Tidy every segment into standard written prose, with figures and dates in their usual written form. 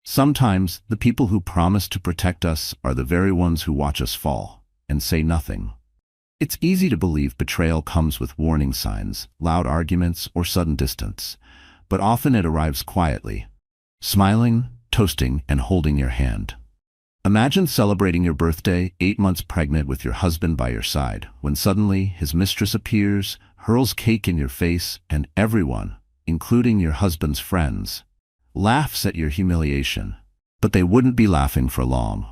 Sometimes the people who promise to protect us are the very ones who watch us fall and say nothing. It's easy to believe betrayal comes with warning signs, loud arguments, or sudden distance, but often it arrives quietly, smiling, toasting, and holding your hand. Imagine celebrating your birthday, 8 months pregnant with your husband by your side, when suddenly his mistress appears, hurls cake in your face, and everyone, including your husband's friends, laughs at your humiliation. But they wouldn't be laughing for long.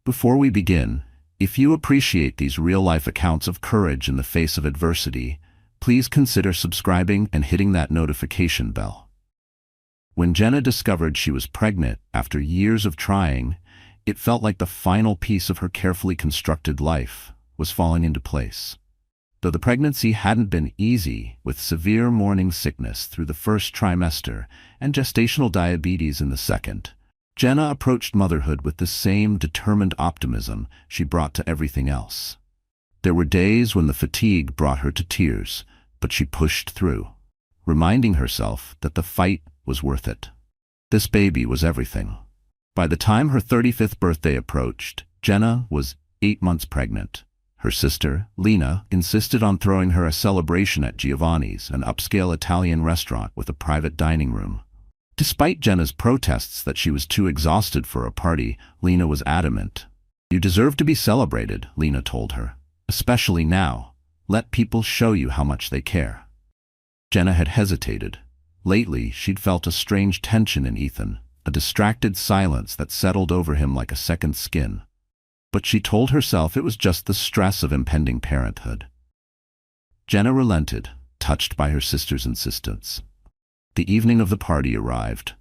Before we begin, if you appreciate these real-life accounts of courage in the face of adversity, please consider subscribing and hitting that notification bell. When Jenna discovered she was pregnant after years of trying, it felt like the final piece of her carefully constructed life was falling into place. Though the pregnancy hadn't been easy, with severe morning sickness through the first trimester and gestational diabetes in the second, Jenna approached motherhood with the same determined optimism she brought to everything else. There were days when the fatigue brought her to tears, but she pushed through, reminding herself that the fight was worth it. This baby was everything. By the time her 35th birthday approached, Jenna was 8 months pregnant. Her sister, Lena, insisted on throwing her a celebration at Giovanni's, an upscale Italian restaurant with a private dining room. Despite Jenna's protests that she was too exhausted for a party, Lena was adamant. "You deserve to be celebrated," Lena told her. "Especially now. Let people show you how much they care." Jenna had hesitated. Lately, she'd felt a strange tension in Ethan, a distracted silence that settled over him like a second skin. But she told herself it was just the stress of impending parenthood. Jenna relented, touched by her sister's insistence. The evening of the party arrived.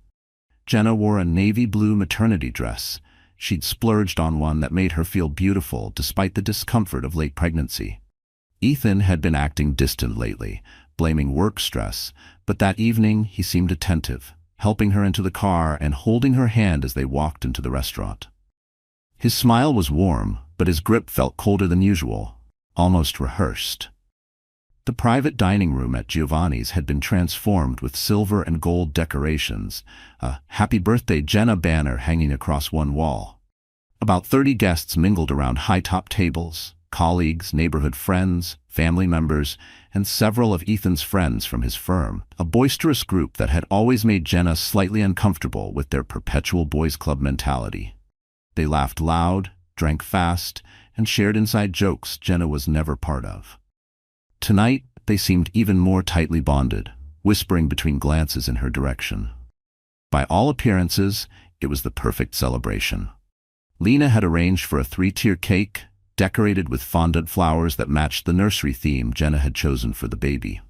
Jenna wore a navy blue maternity dress. She'd splurged on one that made her feel beautiful despite the discomfort of late pregnancy. Ethan had been acting distant lately, blaming work stress, but that evening he seemed attentive, helping her into the car and holding her hand as they walked into the restaurant. His smile was warm, but his grip felt colder than usual, almost rehearsed. The private dining room at Giovanni's had been transformed with silver and gold decorations, a "Happy Birthday Jenna" banner hanging across one wall. About 30 guests mingled around high-top tables, colleagues, neighborhood friends, family members, and several of Ethan's friends from his firm, a boisterous group that had always made Jenna slightly uncomfortable with their perpetual boys' club mentality. They laughed loud, drank fast, and shared inside jokes Jenna was never part of. Tonight, they seemed even more tightly bonded, whispering between glances in her direction. By all appearances, it was the perfect celebration. Lena had arranged for a 3-tier cake, decorated with fondant flowers that matched the nursery theme Jenna had chosen for the baby.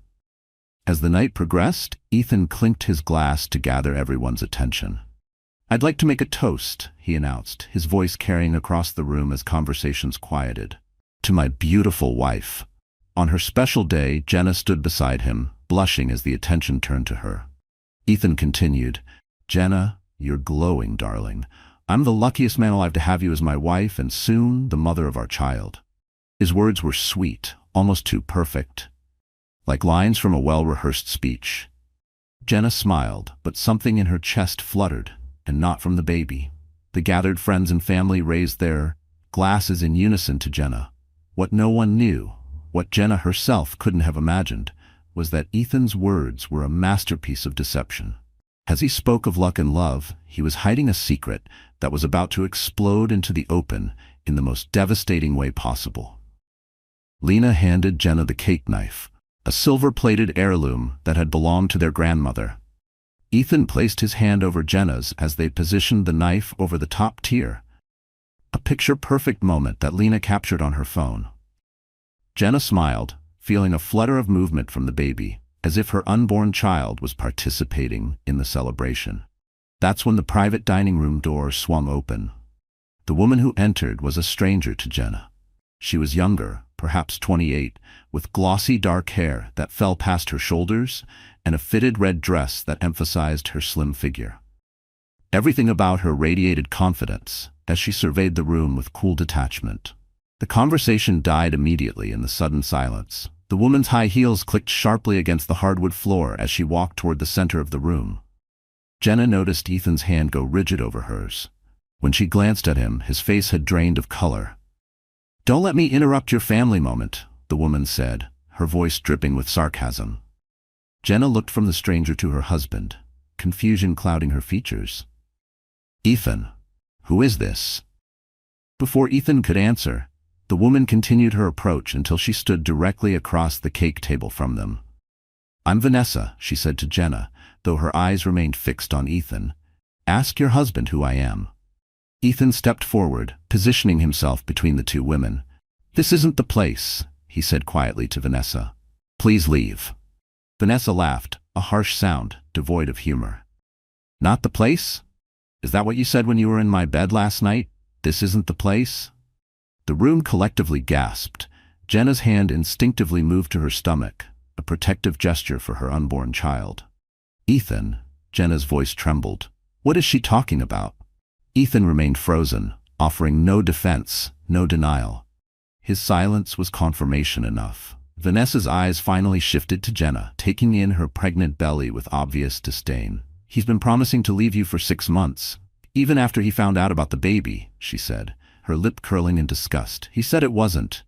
As the night progressed, Ethan clinked his glass to gather everyone's attention. "I'd like to make a toast," he announced, his voice carrying across the room as conversations quieted. "To my beautiful wife." On her special day, Jenna stood beside him, blushing as the attention turned to her. Ethan continued, "Jenna, you're glowing, darling. I'm the luckiest man alive to have you as my wife and soon the mother of our child." His words were sweet, almost too perfect, like lines from a well-rehearsed speech. Jenna smiled, but something in her chest fluttered, and not from the baby. The gathered friends and family raised their glasses in unison to Jenna. What no one knew, what Jenna herself couldn't have imagined, was that Ethan's words were a masterpiece of deception. As he spoke of luck and love, he was hiding a secret that was about to explode into the open in the most devastating way possible. Lena handed Jenna the cake knife, a silver-plated heirloom that had belonged to their grandmother. Ethan placed his hand over Jenna's as they positioned the knife over the top tier, a picture-perfect moment that Lena captured on her phone. Jenna smiled, feeling a flutter of movement from the baby, as if her unborn child was participating in the celebration. That's when the private dining room door swung open. The woman who entered was a stranger to Jenna. She was younger, perhaps 28, with glossy dark hair that fell past her shoulders and a fitted red dress that emphasized her slim figure. Everything about her radiated confidence as she surveyed the room with cool detachment. The conversation died immediately in the sudden silence. The woman's high heels clicked sharply against the hardwood floor as she walked toward the center of the room. Jenna noticed Ethan's hand go rigid over hers. When she glanced at him, his face had drained of color. "Don't let me interrupt your family moment," the woman said, her voice dripping with sarcasm. Jenna looked from the stranger to her husband, confusion clouding her features. "Ethan, who is this?" Before Ethan could answer, the woman continued her approach until she stood directly across the cake table from them. "I'm Vanessa," she said to Jenna, though her eyes remained fixed on Ethan. "Ask your husband who I am." Ethan stepped forward, positioning himself between the two women. "This isn't the place," he said quietly to Vanessa. "Please leave." Vanessa laughed, a harsh sound, devoid of humor. "Not the place? Is that what you said when you were in my bed last night? This isn't the place?" The room collectively gasped. Jenna's hand instinctively moved to her stomach, a protective gesture for her unborn child. "Ethan," Jenna's voice trembled. "What is she talking about?" Ethan remained frozen, offering no defense, no denial. His silence was confirmation enough. Vanessa's eyes finally shifted to Jenna, taking in her pregnant belly with obvious disdain. "He's been promising to leave you for 6 months, even after he found out about the baby," she said, her lip curling in disgust. "He said it wasn't."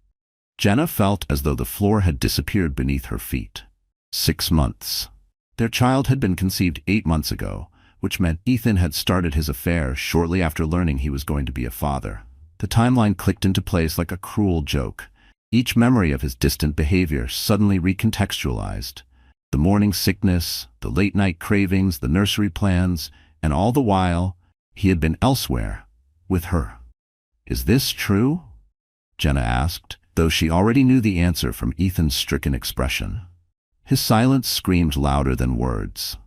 Jenna felt as though the floor had disappeared beneath her feet. 6 months. Their child had been conceived 8 months ago, which meant Ethan had started his affair shortly after learning he was going to be a father. The timeline clicked into place like a cruel joke. Each memory of his distant behavior suddenly recontextualized. The morning sickness, the late-night cravings, the nursery plans, and all the while, he had been elsewhere, with her. "Is this true?" Jenna asked, though she already knew the answer from Ethan's stricken expression. His silence screamed louder than words.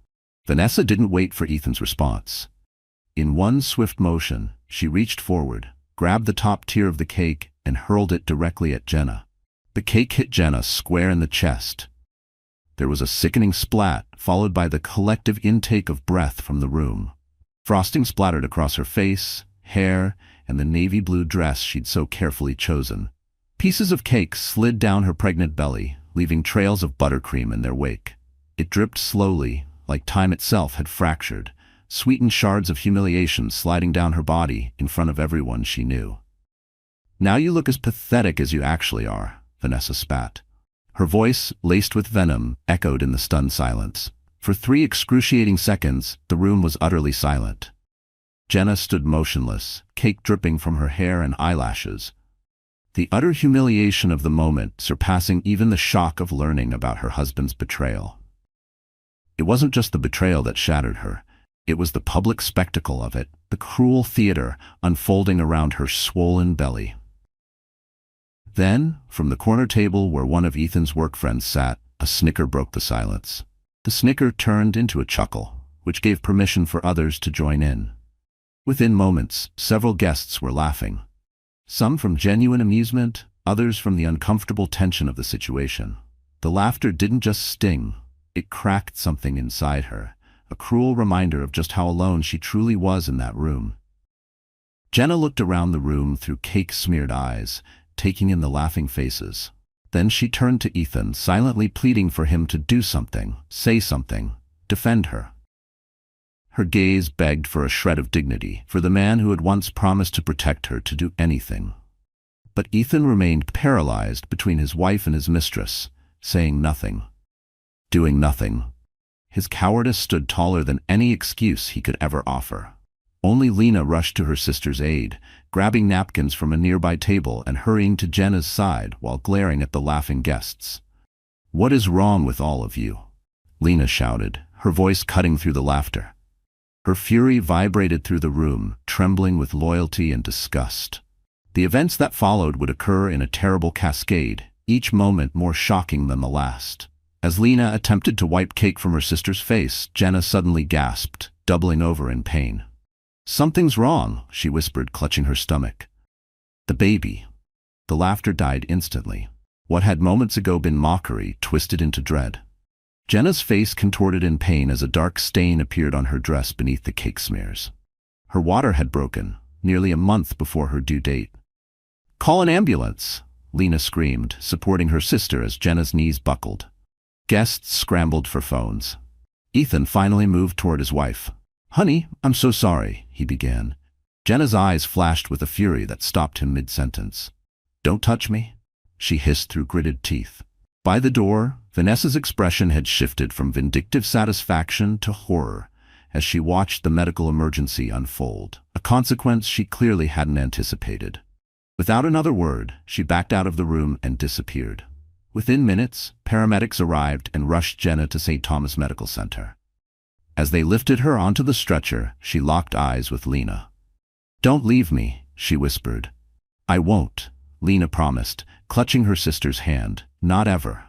Vanessa didn't wait for Ethan's response. In one swift motion, she reached forward, grabbed the top tier of the cake, and hurled it directly at Jenna. The cake hit Jenna square in the chest. There was a sickening splat, followed by the collective intake of breath from the room. Frosting splattered across her face, hair, and the navy blue dress she'd so carefully chosen. Pieces of cake slid down her pregnant belly, leaving trails of buttercream in their wake. It dripped slowly, like time itself had fractured, sweetened shards of humiliation sliding down her body in front of everyone she knew. "Now you look as pathetic as you actually are," Vanessa spat. Her voice, laced with venom, echoed in the stunned silence. For 3 excruciating seconds, the room was utterly silent. Jenna stood motionless, cake dripping from her hair and eyelashes. The utter humiliation of the moment surpassing even the shock of learning about her husband's betrayal. It wasn't just the betrayal that shattered her. It was the public spectacle of it, the cruel theater unfolding around her swollen belly. Then, from the corner table where one of Ethan's work friends sat, a snicker broke the silence. The snicker turned into a chuckle, which gave permission for others to join in. Within moments, several guests were laughing. Some from genuine amusement, others from the uncomfortable tension of the situation. The laughter didn't just sting, it cracked something inside her, a cruel reminder of just how alone she truly was in that room. Jenna looked around the room through cake-smeared eyes, taking in the laughing faces. Then she turned to Ethan, silently pleading for him to do something, say something, defend her. Her gaze begged for a shred of dignity, for the man who had once promised to protect her to do anything. But Ethan remained paralyzed between his wife and his mistress, saying nothing, doing nothing. His cowardice stood taller than any excuse he could ever offer. Only Lena rushed to her sister's aid, grabbing napkins from a nearby table and hurrying to Jenna's side while glaring at the laughing guests. "What is wrong with all of you?" Lena shouted, her voice cutting through the laughter. Her fury vibrated through the room, trembling with loyalty and disgust. The events that followed would occur in a terrible cascade, each moment more shocking than the last. As Lena attempted to wipe cake from her sister's face, Jenna suddenly gasped, doubling over in pain. "Something's wrong," she whispered, clutching her stomach. "The baby." The laughter died instantly. What had moments ago been mockery twisted into dread. Jenna's face contorted in pain as a dark stain appeared on her dress beneath the cake smears. Her water had broken, nearly a month before her due date. "Call an ambulance!" Lena screamed, supporting her sister as Jenna's knees buckled. Guests scrambled for phones. Ethan finally moved toward his wife. "Honey, I'm so sorry," he began. Jenna's eyes flashed with a fury that stopped him mid-sentence. "Don't touch me," she hissed through gritted teeth. By the door, Vanessa's expression had shifted from vindictive satisfaction to horror as she watched the medical emergency unfold, a consequence she clearly hadn't anticipated. Without another word, she backed out of the room and disappeared. Within minutes, paramedics arrived and rushed Jenna to St. Thomas Medical Center. As they lifted her onto the stretcher, she locked eyes with Lena. "Don't leave me," she whispered. "I won't," Lena promised, clutching her sister's hand. "Not ever."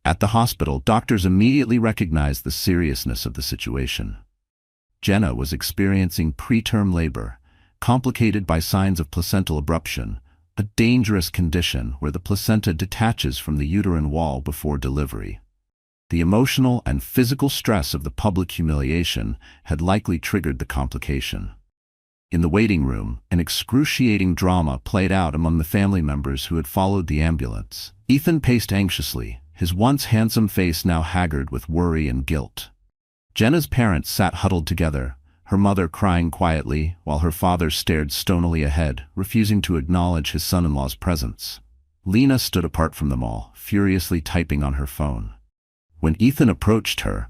At the hospital, doctors immediately recognized the seriousness of the situation. Jenna was experiencing preterm labor, complicated by signs of placental abruption, a dangerous condition where the placenta detaches from the uterine wall before delivery. The emotional and physical stress of the public humiliation had likely triggered the complication. In the waiting room, an excruciating drama played out among the family members who had followed the ambulance. Ethan paced anxiously, his once handsome face now haggard with worry and guilt. Jenna's parents sat huddled together, her mother crying quietly while her father stared stonily ahead, refusing to acknowledge his son-in-law's presence. Lena stood apart from them all, furiously typing on her phone. When Ethan approached her,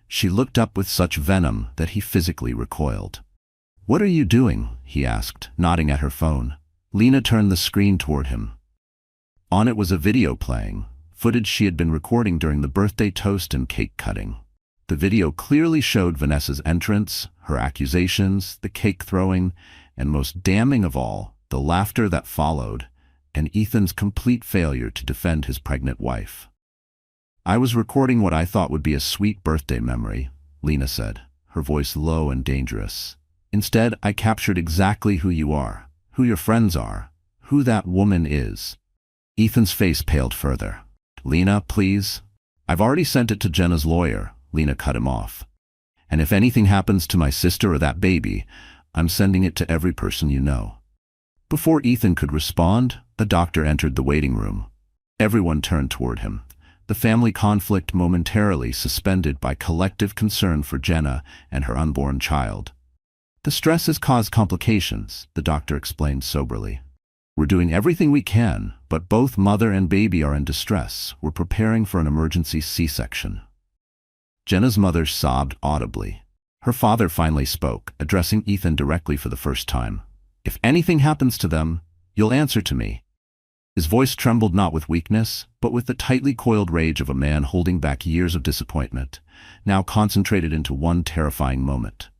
she looked up with such venom that he physically recoiled. "What are you doing?" he asked, nodding at her phone. Lena turned the screen toward him. On it was a video playing, footage she had been recording during the birthday toast and cake cutting. The video clearly showed Vanessa's entrance, her accusations, the cake throwing, and most damning of all, the laughter that followed, and Ethan's complete failure to defend his pregnant wife. "I was recording what I thought would be a sweet birthday memory," Lena said, her voice low and dangerous. "Instead, I captured exactly who you are, who your friends are, who that woman is." Ethan's face paled further. "Lena, please. I've already sent it to Jenna's lawyer," Lena cut him off. "And if anything happens to my sister or that baby, I'm sending it to every person you know." Before Ethan could respond, the doctor entered the waiting room. Everyone turned toward him, the family conflict momentarily suspended by collective concern for Jenna and her unborn child. "The stress has caused complications," the doctor explained soberly. "We're doing everything we can, but both mother and baby are in distress. We're preparing for an emergency C-section." Jenna's mother sobbed audibly. Her father finally spoke, addressing Ethan directly for the first time. "If anything happens to them, you'll answer to me." His voice trembled not with weakness, but with the tightly coiled rage of a man holding back years of disappointment, now concentrated into one terrifying moment.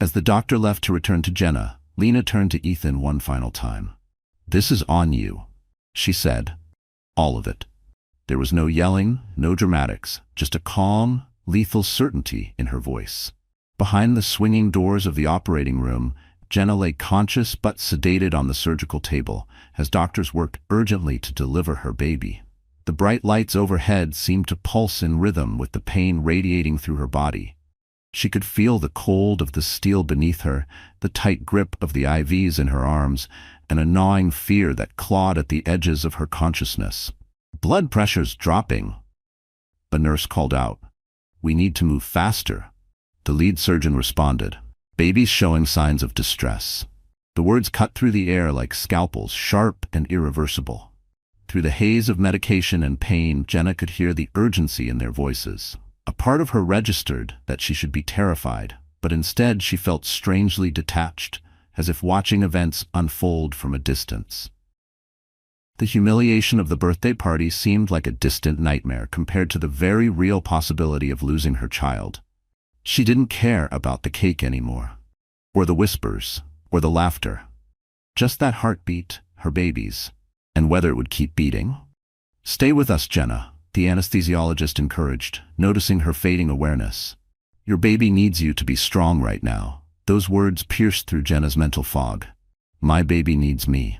As the doctor left to return to Jenna, Lena turned to Ethan one final time. "This is on you," she said. "All of it." There was no yelling, no dramatics, just a calm, lethal certainty in her voice. Behind the swinging doors of the operating room, Jenna lay conscious but sedated on the surgical table as doctors worked urgently to deliver her baby. The bright lights overhead seemed to pulse in rhythm with the pain radiating through her body. She could feel the cold of the steel beneath her, the tight grip of the IVs in her arms, and a gnawing fear that clawed at the edges of her consciousness. "Blood pressure's dropping," a nurse called out. "We need to move faster." The lead surgeon responded. "Baby's showing signs of distress." The words cut through the air like scalpels, sharp and irreversible. Through the haze of medication and pain, Jenna could hear the urgency in their voices. A part of her registered that she should be terrified, but instead she felt strangely detached, as if watching events unfold from a distance. The humiliation of the birthday party seemed like a distant nightmare compared to the very real possibility of losing her child. She didn't care about the cake anymore, or the whispers, or the laughter. Just that heartbeat, her baby's, and whether it would keep beating. "Stay with us, Jenna," the anesthesiologist encouraged, noticing her fading awareness. "Your baby needs you to be strong right now." Those words pierced through Jenna's mental fog. "My baby needs me."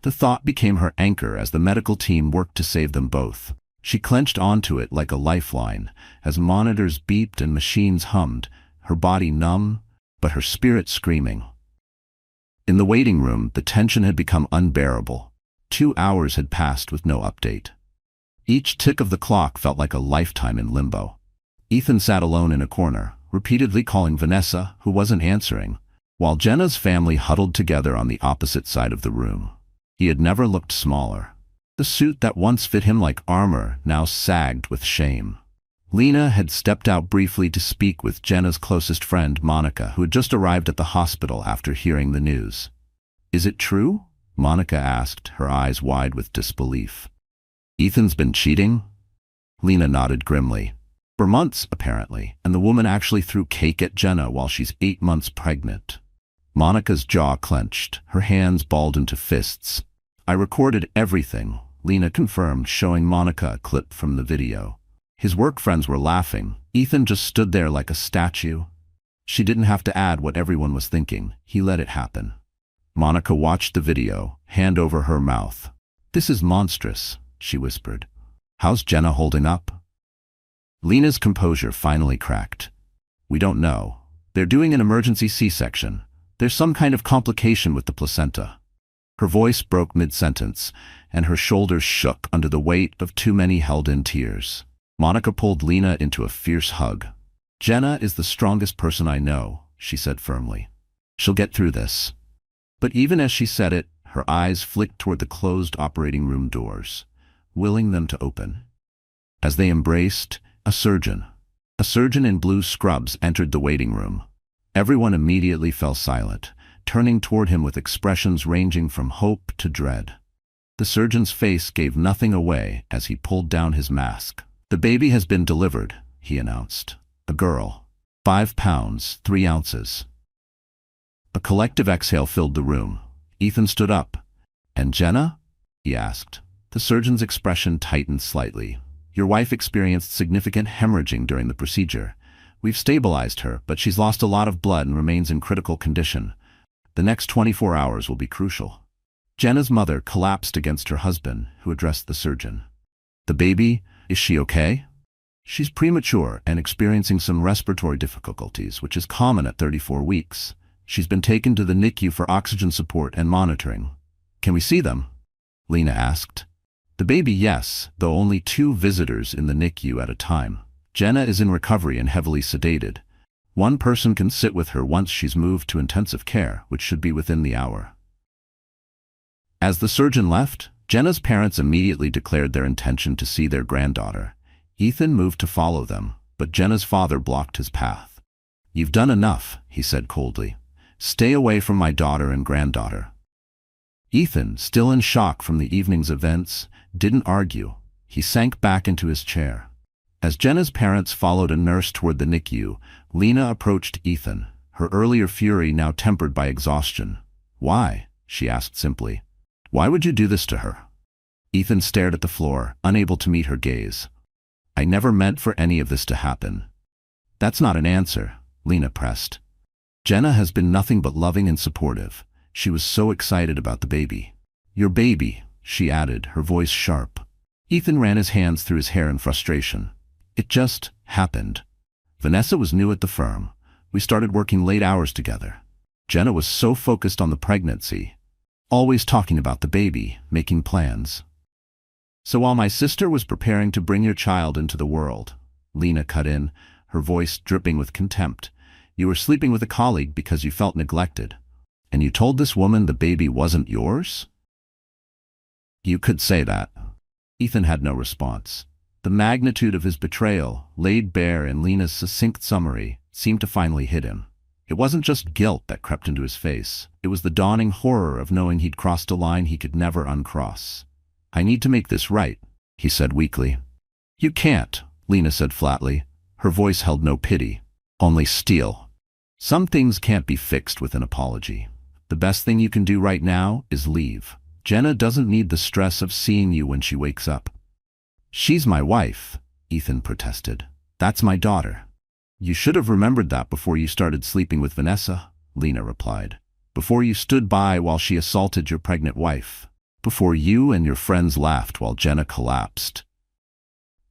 The thought became her anchor as the medical team worked to save them both. She clenched onto it like a lifeline, as monitors beeped and machines hummed, her body numb, but her spirit screaming. In the waiting room, the tension had become unbearable. 2 hours had passed with no update. Each tick of the clock felt like a lifetime in limbo. Ethan sat alone in a corner, repeatedly calling Vanessa, who wasn't answering, while Jenna's family huddled together on the opposite side of the room. He had never looked smaller. The suit that once fit him like armor now sagged with shame. Lena had stepped out briefly to speak with Jenna's closest friend, Monica, who had just arrived at the hospital after hearing the news. "Is it true?" Monica asked, her eyes wide with disbelief. "Ethan's been cheating?" Lena nodded grimly. "For months, apparently, and the woman actually threw cake at Jenna while she's 8 months pregnant." Monica's jaw clenched, her hands balled into fists. "I recorded everything," Lena confirmed, showing Monica a clip from the video. His work friends were laughing. Ethan just stood there like a statue. She didn't have to add what everyone was thinking. He let it happen. Monica watched the video, hand over her mouth. "This is monstrous," she whispered. "How's Jenna holding up?" Lena's composure finally cracked. "We don't know. They're doing an emergency C-section. There's some kind of complication with the placenta." Her voice broke mid-sentence, and her shoulders shook under the weight of too many held-in tears. Monica pulled Lena into a fierce hug. "Jenna is the strongest person I know," she said firmly. "She'll get through this." But even as she said it, her eyes flicked toward the closed operating room doors, willing them to open. As they embraced, a surgeon in blue scrubs entered the waiting room. Everyone immediately fell silent, turning toward him with expressions ranging from hope to dread. The surgeon's face gave nothing away as he pulled down his mask. "The baby has been delivered," he announced. "A girl. 5 pounds, 3 ounces. A collective exhale filled the room. Ethan stood up. "And Jenna?" he asked. The surgeon's expression tightened slightly. "Your wife experienced significant hemorrhaging during the procedure. We've stabilized her, but she's lost a lot of blood and remains in critical condition. The next 24 hours will be crucial." Jenna's mother collapsed against her husband, who addressed the surgeon. "The baby, is she okay?" "She's premature and experiencing some respiratory difficulties, which is common at 34 weeks. She's been taken to the NICU for oxygen support and monitoring." "Can we see them?" Lena asked. "The baby, yes, though only 2 visitors in the NICU at a time. Jenna is in recovery and heavily sedated. 1 person can sit with her once she's moved to intensive care, which should be within the hour." As the surgeon left, Jenna's parents immediately declared their intention to see their granddaughter. Ethan moved to follow them, but Jenna's father blocked his path. "You've done enough," he said coldly. "Stay away from my daughter and granddaughter." Ethan, still in shock from the evening's events, didn't argue. He sank back into his chair. As Jenna's parents followed a nurse toward the NICU, Lena approached Ethan, her earlier fury now tempered by exhaustion. "Why?" she asked simply. "Why would you do this to her?" Ethan stared at the floor, unable to meet her gaze. "I never meant for any of this to happen." "That's not an answer," Lena pressed. "Jenna has been nothing but loving and supportive. She was so excited about the baby." "Your baby," she added, her voice sharp. Ethan ran his hands through his hair in frustration. "It just happened. Vanessa was new at the firm. We started working late hours together. Jenna was so focused on the pregnancy, always talking about the baby, making plans. So while my sister was preparing to bring your child into the world," Lena cut in, her voice dripping with contempt, "you were sleeping with a colleague because you felt neglected. And you told this woman the baby wasn't yours?" "You could say that." Ethan had no response. The magnitude of his betrayal, laid bare in Lena's succinct summary, seemed to finally hit him. It wasn't just guilt that crept into his face. It was the dawning horror of knowing he'd crossed a line he could never uncross. "I need to make this right," he said weakly. "You can't," Lena said flatly. Her voice held no pity, only steel. "Some things can't be fixed with an apology. The best thing you can do right now is leave. Jenna doesn't need the stress of seeing you when she wakes up." "She's my wife," Ethan protested. "That's my daughter." "You should have remembered that before you started sleeping with Vanessa," Lena replied. "Before you stood by while she assaulted your pregnant wife. Before you and your friends laughed while Jenna collapsed."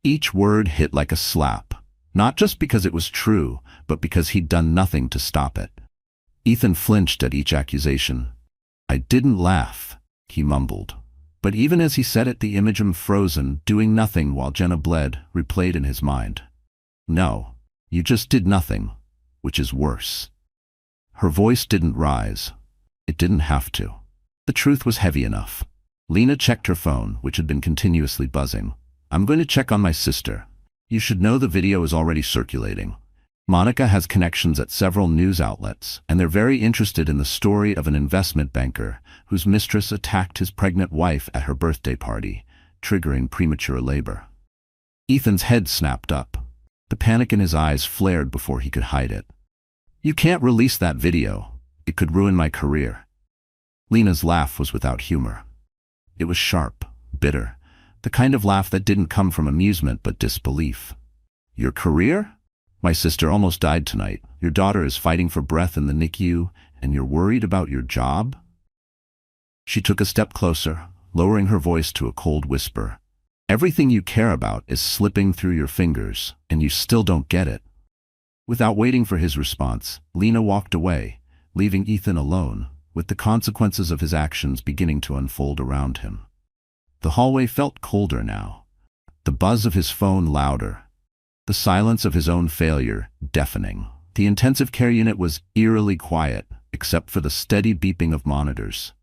Each word hit like a slap, not just because it was true, but because he'd done nothing to stop it. Ethan flinched at each accusation. "I didn't laugh," he mumbled. But even as he said it, the image of him frozen, doing nothing while Jenna bled, replayed in his mind. "No, you just did nothing. which is worse. Her voice didn't rise. It didn't have to. The truth was heavy enough. Lena checked her phone, which had been continuously buzzing. I'm going to check on my sister. You should know the video is already circulating. Monica has connections at several news outlets, and they're very interested in the story of an investment banker whose mistress attacked his pregnant wife at her birthday party, triggering premature labor. Ethan's head snapped up. The panic in his eyes flared before he could hide it. You can't release that video. It could ruin my career. Lena's laugh was without humor. It was sharp, bitter, the kind of laugh that didn't come from amusement but disbelief. Your career? My sister almost died tonight. Your daughter is fighting for breath in the NICU, and you're worried about your job? She took a step closer, lowering her voice to a cold whisper. Everything you care about is slipping through your fingers, and you still don't get it. Without waiting for his response, Lena walked away, leaving Ethan alone, with the consequences of his actions beginning to unfold around him. The hallway felt colder now, the buzz of his phone louder, the silence of his own failure deafening. The intensive care unit was eerily quiet, except for the steady beeping of monitors.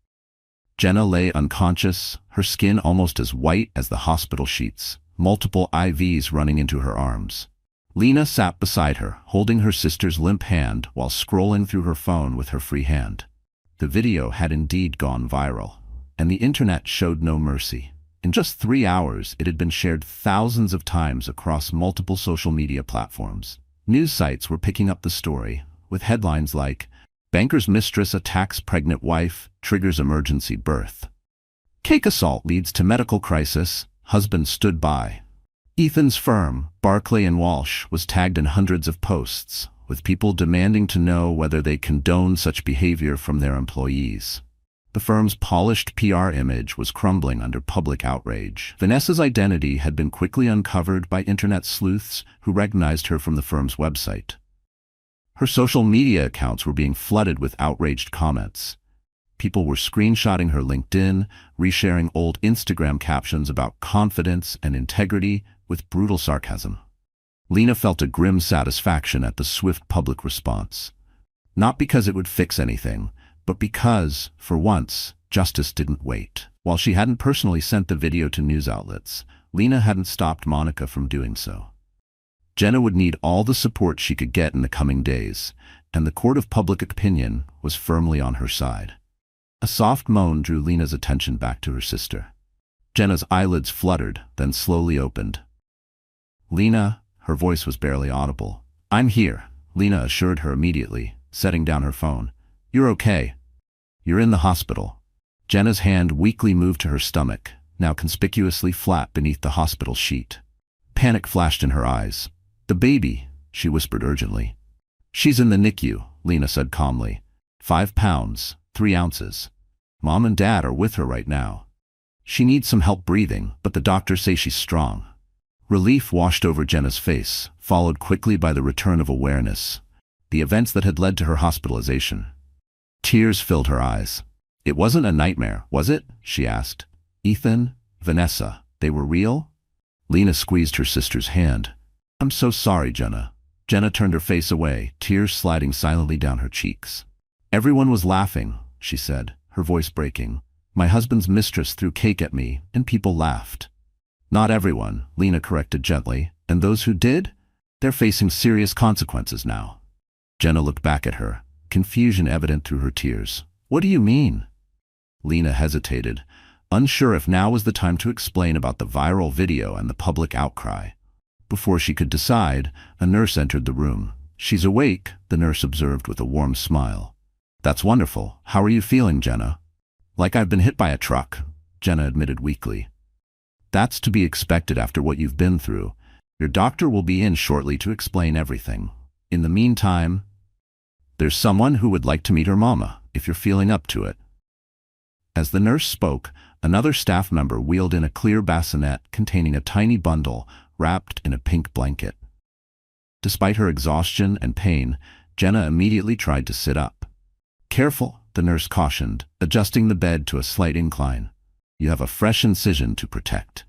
Jenna lay unconscious, her skin almost as white as the hospital sheets, multiple IVs running into her arms. Lena sat beside her, holding her sister's limp hand while scrolling through her phone with her free hand. The video had indeed gone viral, and the internet showed no mercy. In just 3 hours, it had been shared thousands of times across multiple social media platforms. News sites were picking up the story, with headlines like, Banker's mistress attacks pregnant wife, triggers emergency birth. Cake assault leads to medical crisis, husband stood by. Ethan's firm, Barclay & Walsh, was tagged in hundreds of posts, with people demanding to know whether they condone such behavior from their employees. The firm's polished PR image was crumbling under public outrage. Vanessa's identity had been quickly uncovered by internet sleuths who recognized her from the firm's website. Her social media accounts were being flooded with outraged comments. People were screenshotting her LinkedIn, resharing old Instagram captions about confidence and integrity with brutal sarcasm. Lena felt a grim satisfaction at the swift public response. Not because it would fix anything, but because, for once, justice didn't wait. While she hadn't personally sent the video to news outlets, Lena hadn't stopped Monica from doing so. Jenna would need all the support she could get in the coming days, and the court of public opinion was firmly on her side. A soft moan drew Lena's attention back to her sister. Jenna's eyelids fluttered, then slowly opened. Lena, her voice was barely audible. I'm here, Lena assured her immediately, setting down her phone. You're okay. You're in the hospital. Jenna's hand weakly moved to her stomach, now conspicuously flat beneath the hospital sheet. Panic flashed in her eyes. The baby, she whispered urgently. She's in the NICU, Lena said calmly. 5 pounds, 3 ounces. Mom and Dad are with her right now. She needs some help breathing, but the doctors say she's strong. Relief washed over Jenna's face, followed quickly by the return of awareness, the events that had led to her hospitalization. Tears filled her eyes. It wasn't a nightmare, was it? She asked. Ethan, Vanessa, they were real? Lena squeezed her sister's hand. I'm so sorry, Jenna. Jenna turned her face away, tears sliding silently down her cheeks. Everyone was laughing, she said, her voice breaking. My husband's mistress threw cake at me, and people laughed. Not everyone, Lena corrected gently, and those who did? They're facing serious consequences now. Jenna looked back at her, confusion evident through her tears. What do you mean? Lena hesitated, unsure if now was the time to explain about the viral video and the public outcry. Before she could decide, a nurse entered the room. She's awake, the nurse observed with a warm smile. That's wonderful. How are you feeling, Jenna? Like I've been hit by a truck, Jenna admitted weakly. That's to be expected after what you've been through. Your doctor will be in shortly to explain everything. In the meantime, there's someone who would like to meet her mama, if you're feeling up to it. As the nurse spoke, another staff member wheeled in a clear bassinet containing a tiny bundle wrapped in a pink blanket. Despite her exhaustion and pain, Jenna immediately tried to sit up. Careful, the nurse cautioned, adjusting the bed to a slight incline. You have a fresh incision to protect.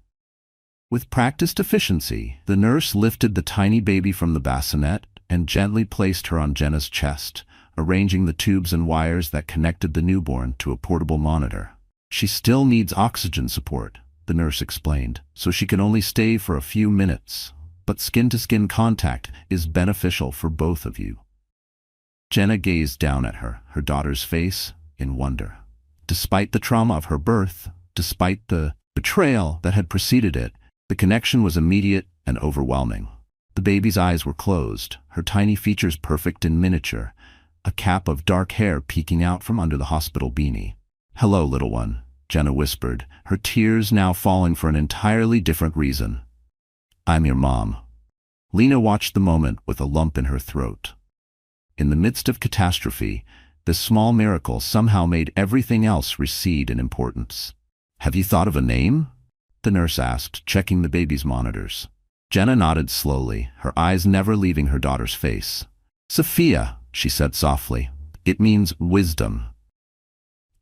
With practiced efficiency, the nurse lifted the tiny baby from the bassinet and gently placed her on Jenna's chest, arranging the tubes and wires that connected the newborn to a portable monitor. "She still needs oxygen support," the nurse explained, "so she can only stay for a few minutes. But skin-to-skin contact is beneficial for both of you." Jenna gazed down at her daughter's face, in wonder. Despite the trauma of her birth, despite the betrayal that had preceded it, the connection was immediate and overwhelming. The baby's eyes were closed, her tiny features perfect in miniature, a cap of dark hair peeking out from under the hospital beanie. "Hello, little one," Jenna whispered, her tears now falling for an entirely different reason. "I'm your mom." Lena watched the moment with a lump in her throat. In the midst of catastrophe, this small miracle somehow made everything else recede in importance. "Have you thought of a name?" the nurse asked, checking the baby's monitors. Jenna nodded slowly, her eyes never leaving her daughter's face. "Sophia," she said softly. "It means wisdom."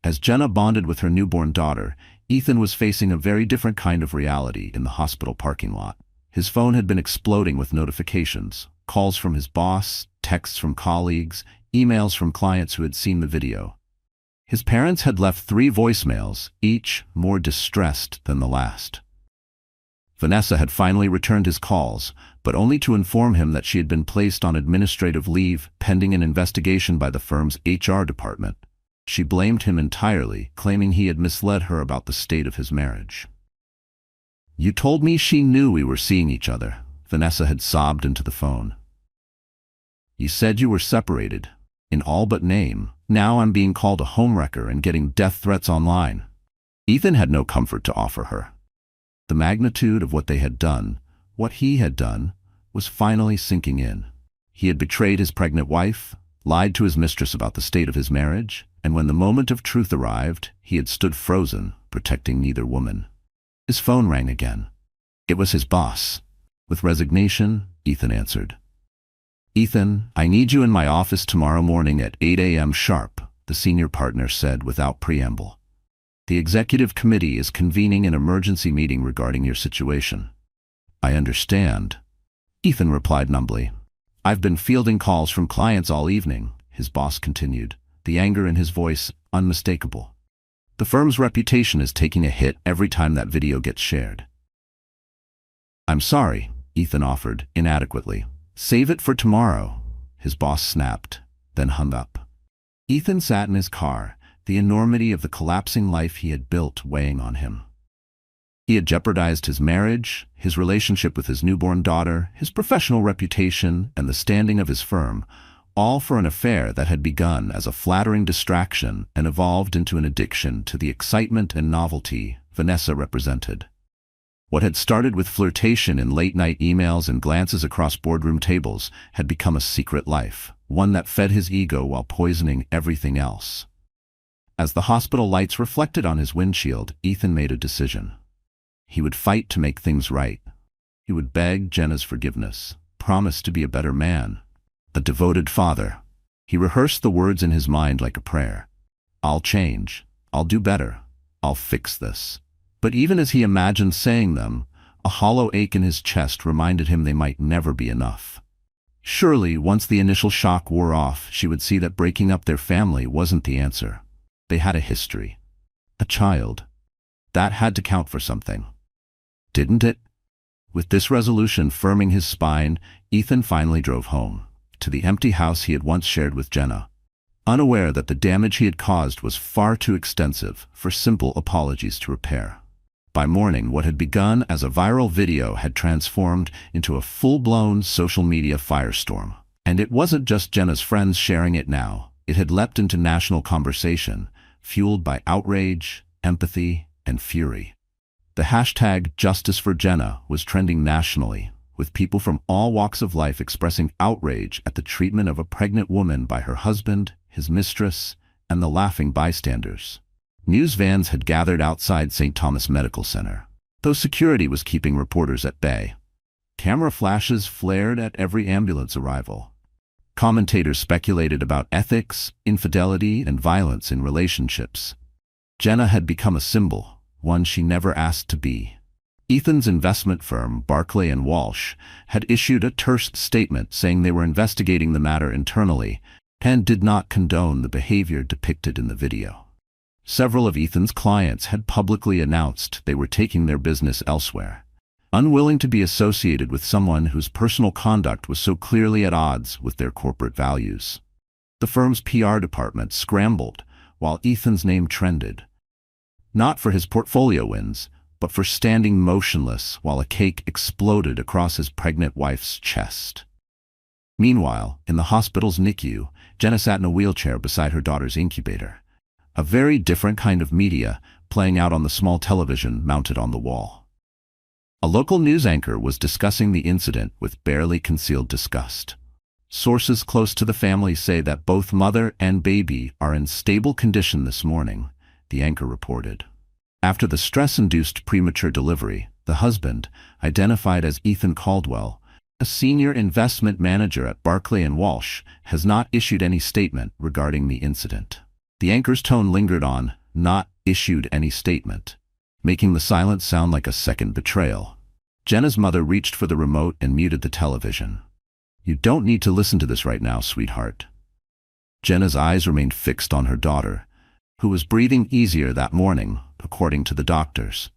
As Jenna bonded with her newborn daughter, Ethan was facing a very different kind of reality in the hospital parking lot. His phone had been exploding with notifications, calls from his boss, texts from colleagues, emails from clients who had seen the video. His parents had left 3 voicemails, each more distressed than the last. Vanessa had finally returned his calls, but only to inform him that she had been placed on administrative leave pending an investigation by the firm's HR department. She blamed him entirely, claiming he had misled her about the state of his marriage. "You told me she knew we were seeing each other," Vanessa had sobbed into the phone. "You said you were separated, in all but name. Now I'm being called a homewrecker and getting death threats online." Ethan had no comfort to offer her. The magnitude of what they had done, what he had done, was finally sinking in. He had betrayed his pregnant wife, lied to his mistress about the state of his marriage, and when the moment of truth arrived, he had stood frozen, protecting neither woman. His phone rang again. It was his boss. With resignation, Ethan answered. "Ethan, I need you in my office tomorrow morning at 8 a.m. sharp," the senior partner said without preamble. "The executive committee is convening an emergency meeting regarding your situation." "I understand," Ethan replied numbly. "I've been fielding calls from clients all evening," his boss continued, the anger in his voice unmistakable. "The firm's reputation is taking a hit every time that video gets shared." "I'm sorry," Ethan offered, inadequately. "Save it for tomorrow," his boss snapped, then hung up. Ethan sat in his car, the enormity of the collapsing life he had built weighing on him. He had jeopardized his marriage, his relationship with his newborn daughter, his professional reputation, and the standing of his firm, all for an affair that had begun as a flattering distraction and evolved into an addiction to the excitement and novelty Vanessa represented. What had started with flirtation in late-night emails and glances across boardroom tables had become a secret life, one that fed his ego while poisoning everything else. As the hospital lights reflected on his windshield, Ethan made a decision. He would fight to make things right. He would beg Jenna's forgiveness, promise to be a better man, a devoted father. He rehearsed the words in his mind like a prayer. "I'll change. I'll do better. I'll fix this." But even as he imagined saying them, a hollow ache in his chest reminded him they might never be enough. Surely, once the initial shock wore off, she would see that breaking up their family wasn't the answer. They had a history. A child. That had to count for something. Didn't it? With this resolution firming his spine, Ethan finally drove home, to the empty house he had once shared with Jenna, unaware that the damage he had caused was far too extensive for simple apologies to repair. By morning, what had begun as a viral video had transformed into a full-blown social media firestorm. And it wasn't just Jenna's friends sharing it now. It had leapt into national conversation, fueled by outrage, empathy, and fury. The hashtag #JusticeForJenna was trending nationally, with people from all walks of life expressing outrage at the treatment of a pregnant woman by her husband, his mistress, and the laughing bystanders. News vans had gathered outside St. Thomas Medical Center, though security was keeping reporters at bay. Camera flashes flared at every ambulance arrival. Commentators speculated about ethics, infidelity, and violence in relationships. Jenna had become a symbol, one she never asked to be. Ethan's investment firm, Barclay and Walsh, had issued a terse statement saying they were investigating the matter internally and did not condone the behavior depicted in the video. Several of Ethan's clients had publicly announced they were taking their business elsewhere, unwilling to be associated with someone whose personal conduct was so clearly at odds with their corporate values. The firm's PR department scrambled while Ethan's name trended, not for his portfolio wins, but for standing motionless while a cake exploded across his pregnant wife's chest. Meanwhile, in the hospital's NICU, Jenna sat in a wheelchair beside her daughter's incubator. A very different kind of media playing out on the small television mounted on the wall. A local news anchor was discussing the incident with barely concealed disgust. Sources close to the family say that both mother and baby are in stable condition this morning, the anchor reported. After the stress-induced premature delivery, the husband, identified as Ethan Caldwell, a senior investment manager at Barclay and Walsh, has not issued any statement regarding the incident. The anchor's tone lingered on, "not issued any statement," making the silence sound like a second betrayal. Jenna's mother reached for the remote and muted the television. "You don't need to listen to this right now, sweetheart." Jenna's eyes remained fixed on her daughter, who was breathing easier that morning, according to the doctors.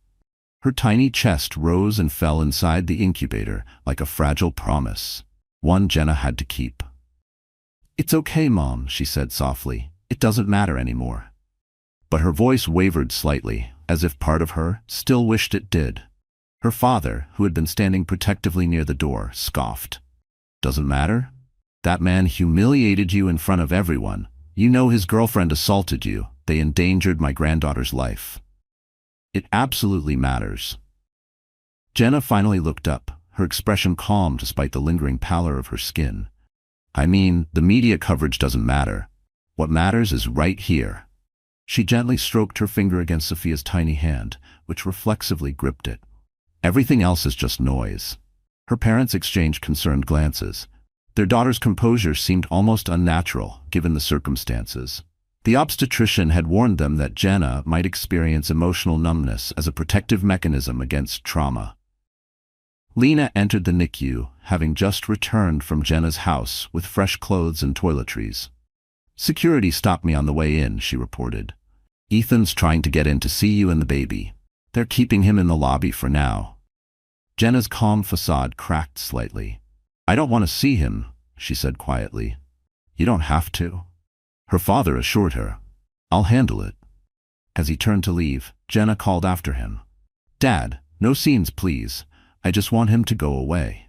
Her tiny chest rose and fell inside the incubator like a fragile promise, one Jenna had to keep. "It's okay, Mom," she said softly. "It doesn't matter anymore." But her voice wavered slightly, as if part of her still wished it did. Her father, who had been standing protectively near the door, scoffed. "Doesn't matter? That man humiliated you in front of everyone. You know his girlfriend assaulted you. They endangered my granddaughter's life." "It absolutely matters." Jenna finally looked up, her expression calm despite the lingering pallor of her skin. "I mean, the media coverage doesn't matter. What matters is right here." She gently stroked her finger against Sophia's tiny hand, which reflexively gripped it. "Everything else is just noise." Her parents exchanged concerned glances. Their daughter's composure seemed almost unnatural, given the circumstances. The obstetrician had warned them that Jenna might experience emotional numbness as a protective mechanism against trauma. Lena entered the NICU, having just returned from Jenna's house with fresh clothes and toiletries. "Security stopped me on the way in," she reported. "Ethan's trying to get in to see you and the baby. They're keeping him in the lobby for now." Jenna's calm facade cracked slightly. "I don't want to see him," she said quietly. "You don't have to," her father assured her. "I'll handle it." As he turned to leave, Jenna called after him. "Dad, no scenes, please. I just want him to go away."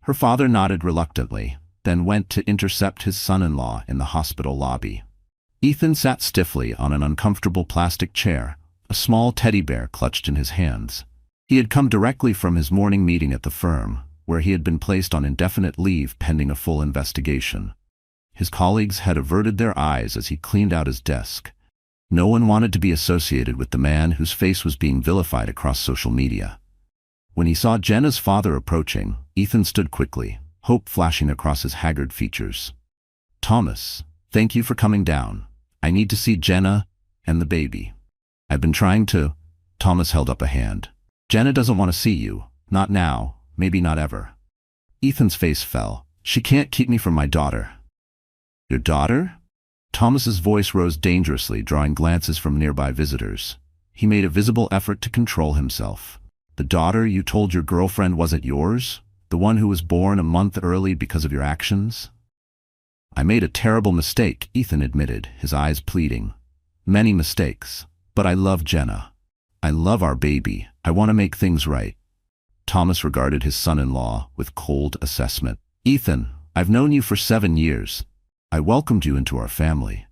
Her father nodded reluctantly, then went to intercept his son-in-law in the hospital lobby. Ethan sat stiffly on an uncomfortable plastic chair, a small teddy bear clutched in his hands. He had come directly from his morning meeting at the firm, where he had been placed on indefinite leave pending a full investigation. His colleagues had averted their eyes as he cleaned out his desk. No one wanted to be associated with the man whose face was being vilified across social media. When he saw Jenna's father approaching, Ethan stood quickly, hope flashing across his haggard features. "Thomas, thank you for coming down. I need to see Jenna and the baby." "I've been trying to—" Thomas held up a hand. "Jenna doesn't want to see you. Not now, maybe not ever." Ethan's face fell. "She can't keep me from my daughter." "Your daughter?" Thomas's voice rose dangerously, drawing glances from nearby visitors. He made a visible effort to control himself. "The daughter you told your girlfriend wasn't yours? The one who was born a month early because of your actions?" "I made a terrible mistake," Ethan admitted, his eyes pleading. "Many mistakes. But I love Jenna. I love our baby. I want to make things right." Thomas regarded his son-in-law with cold assessment. "Ethan, I've known you for 7 years. I welcomed you into our family.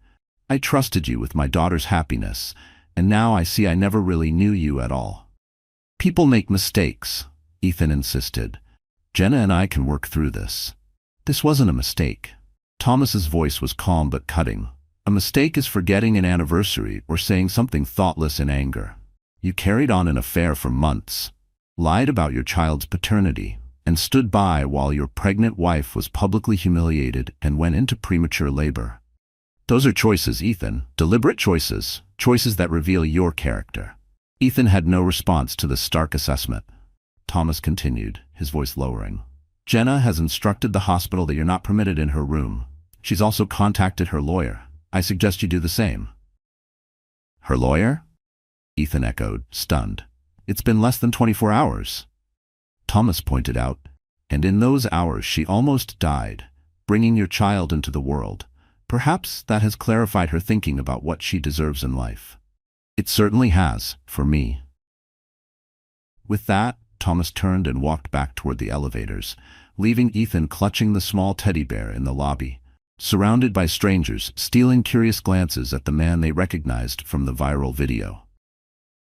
I trusted you with my daughter's happiness, and now I see I never really knew you at all." "People make mistakes," Ethan insisted. "Jenna and I can work through this." "This wasn't a mistake." Thomas's voice was calm but cutting. "A mistake is forgetting an anniversary or saying something thoughtless in anger. You carried on an affair for months, lied about your child's paternity, and stood by while your pregnant wife was publicly humiliated and went into premature labor. Those are choices, Ethan. Deliberate choices. Choices that reveal your character." Ethan had no response to this stark assessment. Thomas continued, his voice lowering. Jenna has instructed the hospital that you're not permitted in her room. She's also contacted her lawyer. I suggest you do the same. Her lawyer? Ethan echoed, stunned. It's been less than 24 hours. Thomas pointed out, and in those hours she almost died, bringing your child into the world. Perhaps that has clarified her thinking about what she deserves in life. It certainly has, for me. With that, Thomas turned and walked back toward the elevators, leaving Ethan clutching the small teddy bear in the lobby, surrounded by strangers stealing curious glances at the man they recognized from the viral video.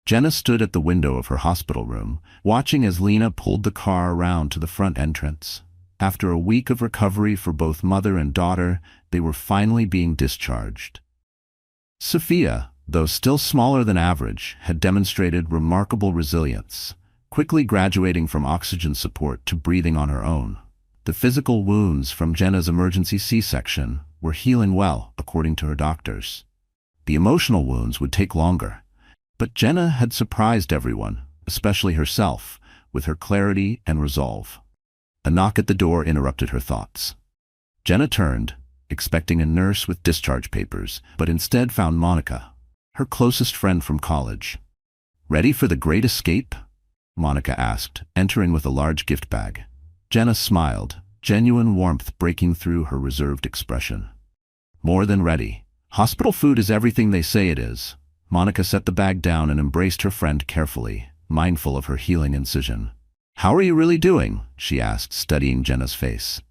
Jenna stood at the window of her hospital room, watching as Lena pulled the car around to the front entrance. After a week of recovery for both mother and daughter, they were finally being discharged. Sophia, though still smaller than average, had demonstrated remarkable resilience, quickly graduating from oxygen support to breathing on her own. The physical wounds from Jenna's emergency C-section were healing well, according to her doctors. The emotional wounds would take longer, but Jenna had surprised everyone, especially herself, with her clarity and resolve. A knock at the door interrupted her thoughts. Jenna turned, expecting a nurse with discharge papers, but instead found Monica, her closest friend from college. "Ready for the great escape?" Monica asked, entering with a large gift bag. Jenna smiled, genuine warmth breaking through her reserved expression. "More than ready. Hospital food is everything they say it is." Monica set the bag down and embraced her friend carefully, mindful of her healing incision. "How are you really doing?" she asked, studying Jenna's face.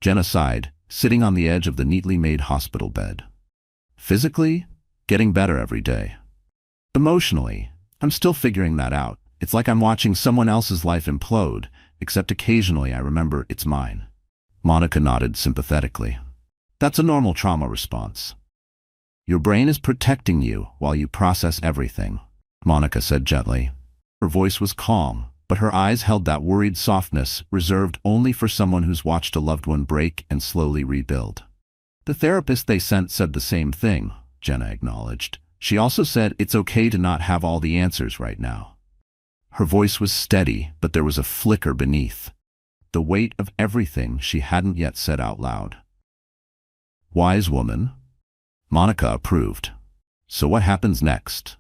Jenna sighed, sitting on the edge of the neatly made hospital bed. "Physically, getting better every day. Emotionally, I'm still figuring that out. It's like I'm watching someone else's life implode, except occasionally I remember it's mine." Monica nodded sympathetically. "That's a normal trauma response. Your brain is protecting you while you process everything," Monica said gently. Her voice was calm, but her eyes held that worried softness reserved only for someone who's watched a loved one break and slowly rebuild. "The therapist they sent said the same thing," Jenna acknowledged. "She also said it's okay to not have all the answers right now." Her voice was steady, but there was a flicker beneath, the weight of everything she hadn't yet said out loud. "Wise woman." Monica approved. "So what happens next?"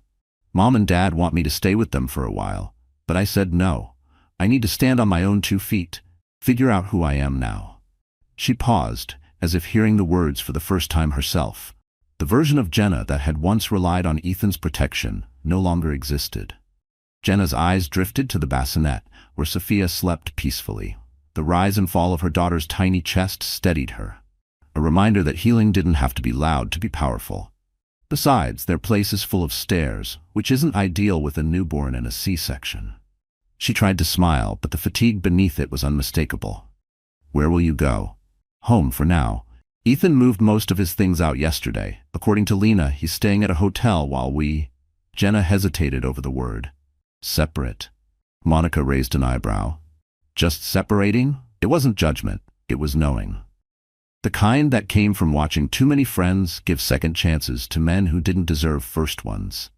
"Mom and Dad want me to stay with them for a while, but I said no. I need to stand on my own 2 feet, figure out who I am now." She paused, as if hearing the words for the first time herself. The version of Jenna that had once relied on Ethan's protection no longer existed. Jenna's eyes drifted to the bassinet, where Sophia slept peacefully. The rise and fall of her daughter's tiny chest steadied her, a reminder that healing didn't have to be loud to be powerful. Besides, their place is full of stairs, which isn't ideal with a newborn and a C-section. She tried to smile, but the fatigue beneath it was unmistakable. "Where will you go?" "Home for now. Ethan moved most of his things out yesterday. According to Lena, he's staying at a hotel while we—" Jenna hesitated over the word. "Separate." Monica raised an eyebrow. "Just separating?" It wasn't judgment, it was knowing. The kind that came from watching too many friends give second chances to men who didn't deserve first ones.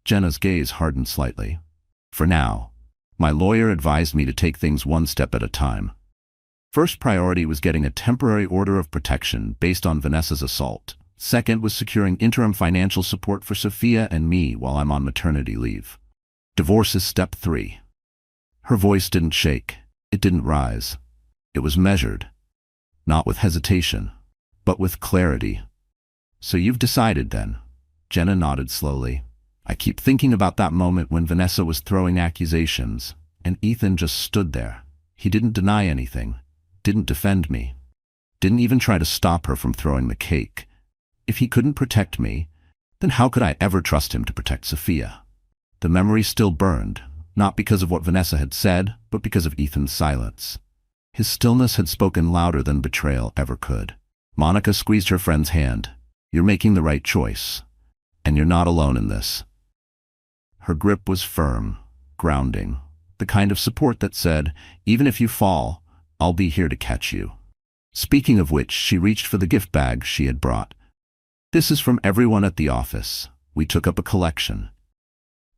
Jenna's gaze hardened slightly. "For now. My lawyer advised me to take things one step at a time. First priority was getting a temporary order of protection based on Vanessa's assault. Second was securing interim financial support for Sophia and me while I'm on maternity leave. Divorce is step 3. Her voice didn't shake. It didn't rise. It was measured. Not with hesitation, but with clarity. "So you've decided then?" Jenna nodded slowly. "I keep thinking about that moment when Vanessa was throwing accusations, and Ethan just stood there. He didn't deny anything, didn't defend me, didn't even try to stop her from throwing the cake. If he couldn't protect me, then how could I ever trust him to protect Sophia?" The memory still burned, not because of what Vanessa had said, but because of Ethan's silence. His stillness had spoken louder than betrayal ever could. Monica squeezed her friend's hand. "You're making the right choice, and you're not alone in this." Her grip was firm, grounding, the kind of support that said, "Even if you fall, I'll be here to catch you." Speaking of which, she reached for the gift bag she had brought. "This is from everyone at the office. We took up a collection."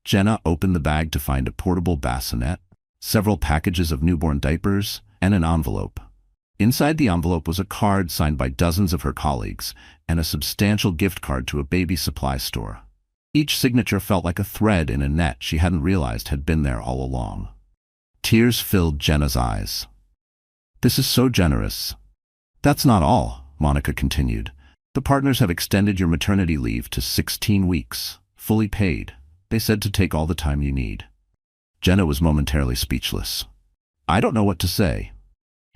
Jenna opened the bag to find a portable bassinet, several packages of newborn diapers, and an envelope. Inside the envelope was a card signed by dozens of her colleagues and a substantial gift card to a baby supply store. Each signature felt like a thread in a net she hadn't realized had been there all along. Tears filled Jenna's eyes. "This is so generous." "That's not all," Monica continued. "The partners have extended your maternity leave to 16 weeks, fully paid. They said to take all the time you need." Jenna was momentarily speechless. "I don't know what to say."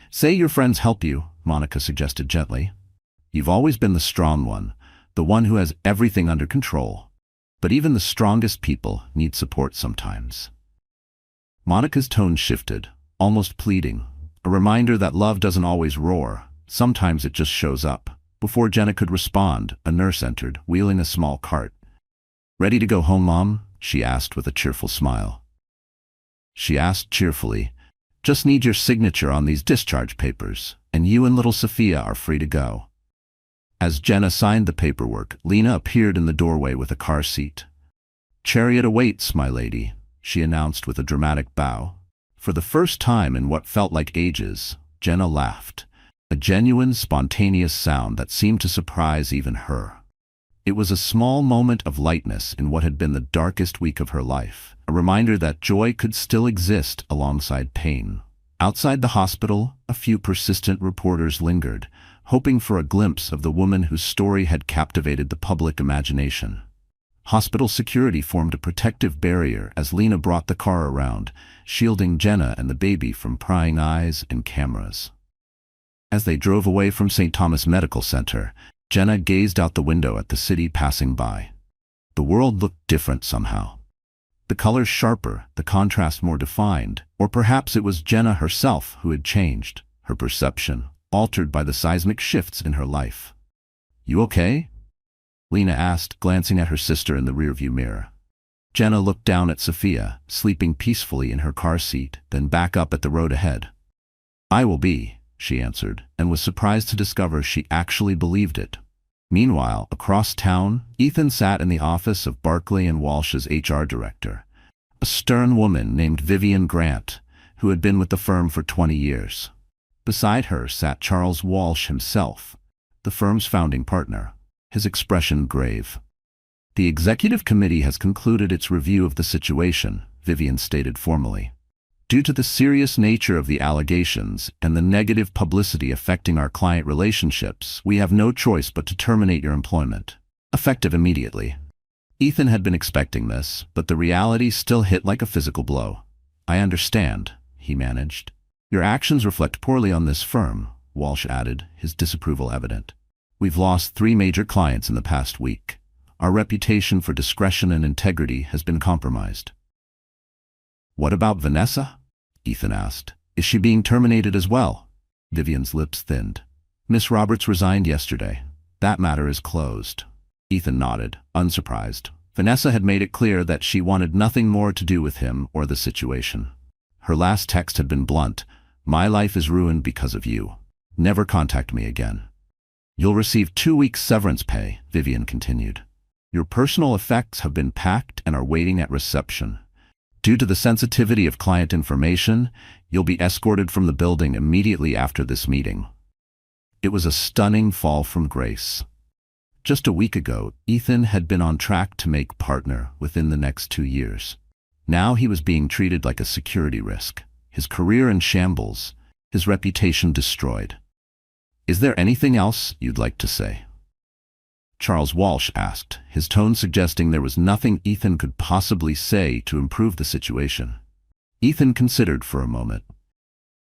"Say your friends help you," Monica suggested gently. "You've always been the strong one, the one who has everything under control. But even the strongest people need support sometimes." Monica's tone shifted, almost pleading, a reminder that love doesn't always roar, sometimes it just shows up. Before Jenna could respond, a nurse entered, wheeling a small cart. "Ready to go home, Mom?" she asked with a cheerful smile. She asked cheerfully, "Just need your signature on these discharge papers, and you and little Sophia are free to go." As Jenna signed the paperwork, Lena appeared in the doorway with a car seat. "Chariot awaits, my lady," she announced with a dramatic bow. For the first time in what felt like ages, Jenna laughed, a genuine, spontaneous sound that seemed to surprise even her. It was a small moment of lightness in what had been the darkest week of her life, a reminder that joy could still exist alongside pain. Outside the hospital, a few persistent reporters lingered, hoping for a glimpse of the woman whose story had captivated the public imagination. Hospital security formed a protective barrier as Lena brought the car around, shielding Jenna and the baby from prying eyes and cameras. As they drove away from St. Thomas Medical Center, Jenna gazed out the window at the city passing by. The world looked different somehow. The colors sharper, the contrast more defined, or perhaps it was Jenna herself who had changed, her perception altered by the seismic shifts in her life. "You okay?" Lena asked, glancing at her sister in the rearview mirror. Jenna looked down at Sophia, sleeping peacefully in her car seat, then back up at the road ahead. "I will be," she answered, and was surprised to discover she actually believed it. Meanwhile, across town, Ethan sat in the office of Barclay and Walsh's HR director, a stern woman named Vivian Grant, who had been with the firm for 20 years. Beside her sat Charles Walsh himself, the firm's founding partner, his expression grave. "The executive committee has concluded its review of the situation," Vivian stated formally. "Due to the serious nature of the allegations and the negative publicity affecting our client relationships, we have no choice but to terminate your employment, effective immediately." Ethan had been expecting this, but the reality still hit like a physical blow. "I understand," he managed. "Your actions reflect poorly on this firm," Walsh added, his disapproval evident. "We've lost 3 major clients in the past week. Our reputation for discretion and integrity has been compromised." "What about Vanessa?" Ethan asked. "Is she being terminated as well?" Vivian's lips thinned. "Miss Roberts resigned yesterday. That matter is closed." Ethan nodded, unsurprised. Vanessa had made it clear that she wanted nothing more to do with him or the situation. Her last text had been blunt: "My life is ruined because of you. Never contact me again." "You'll receive 2 weeks severance pay," Vivian continued. "Your personal effects have been packed and are waiting at reception. Due to the sensitivity of client information, you'll be escorted from the building immediately after this meeting." It was a stunning fall from grace. Just a week ago, Ethan had been on track to make partner within the next 2 years. Now he was being treated like a security risk, his career in shambles, his reputation destroyed. "Is there anything else you'd like to say?" Charles Walsh asked, his tone suggesting there was nothing Ethan could possibly say to improve the situation. Ethan considered for a moment.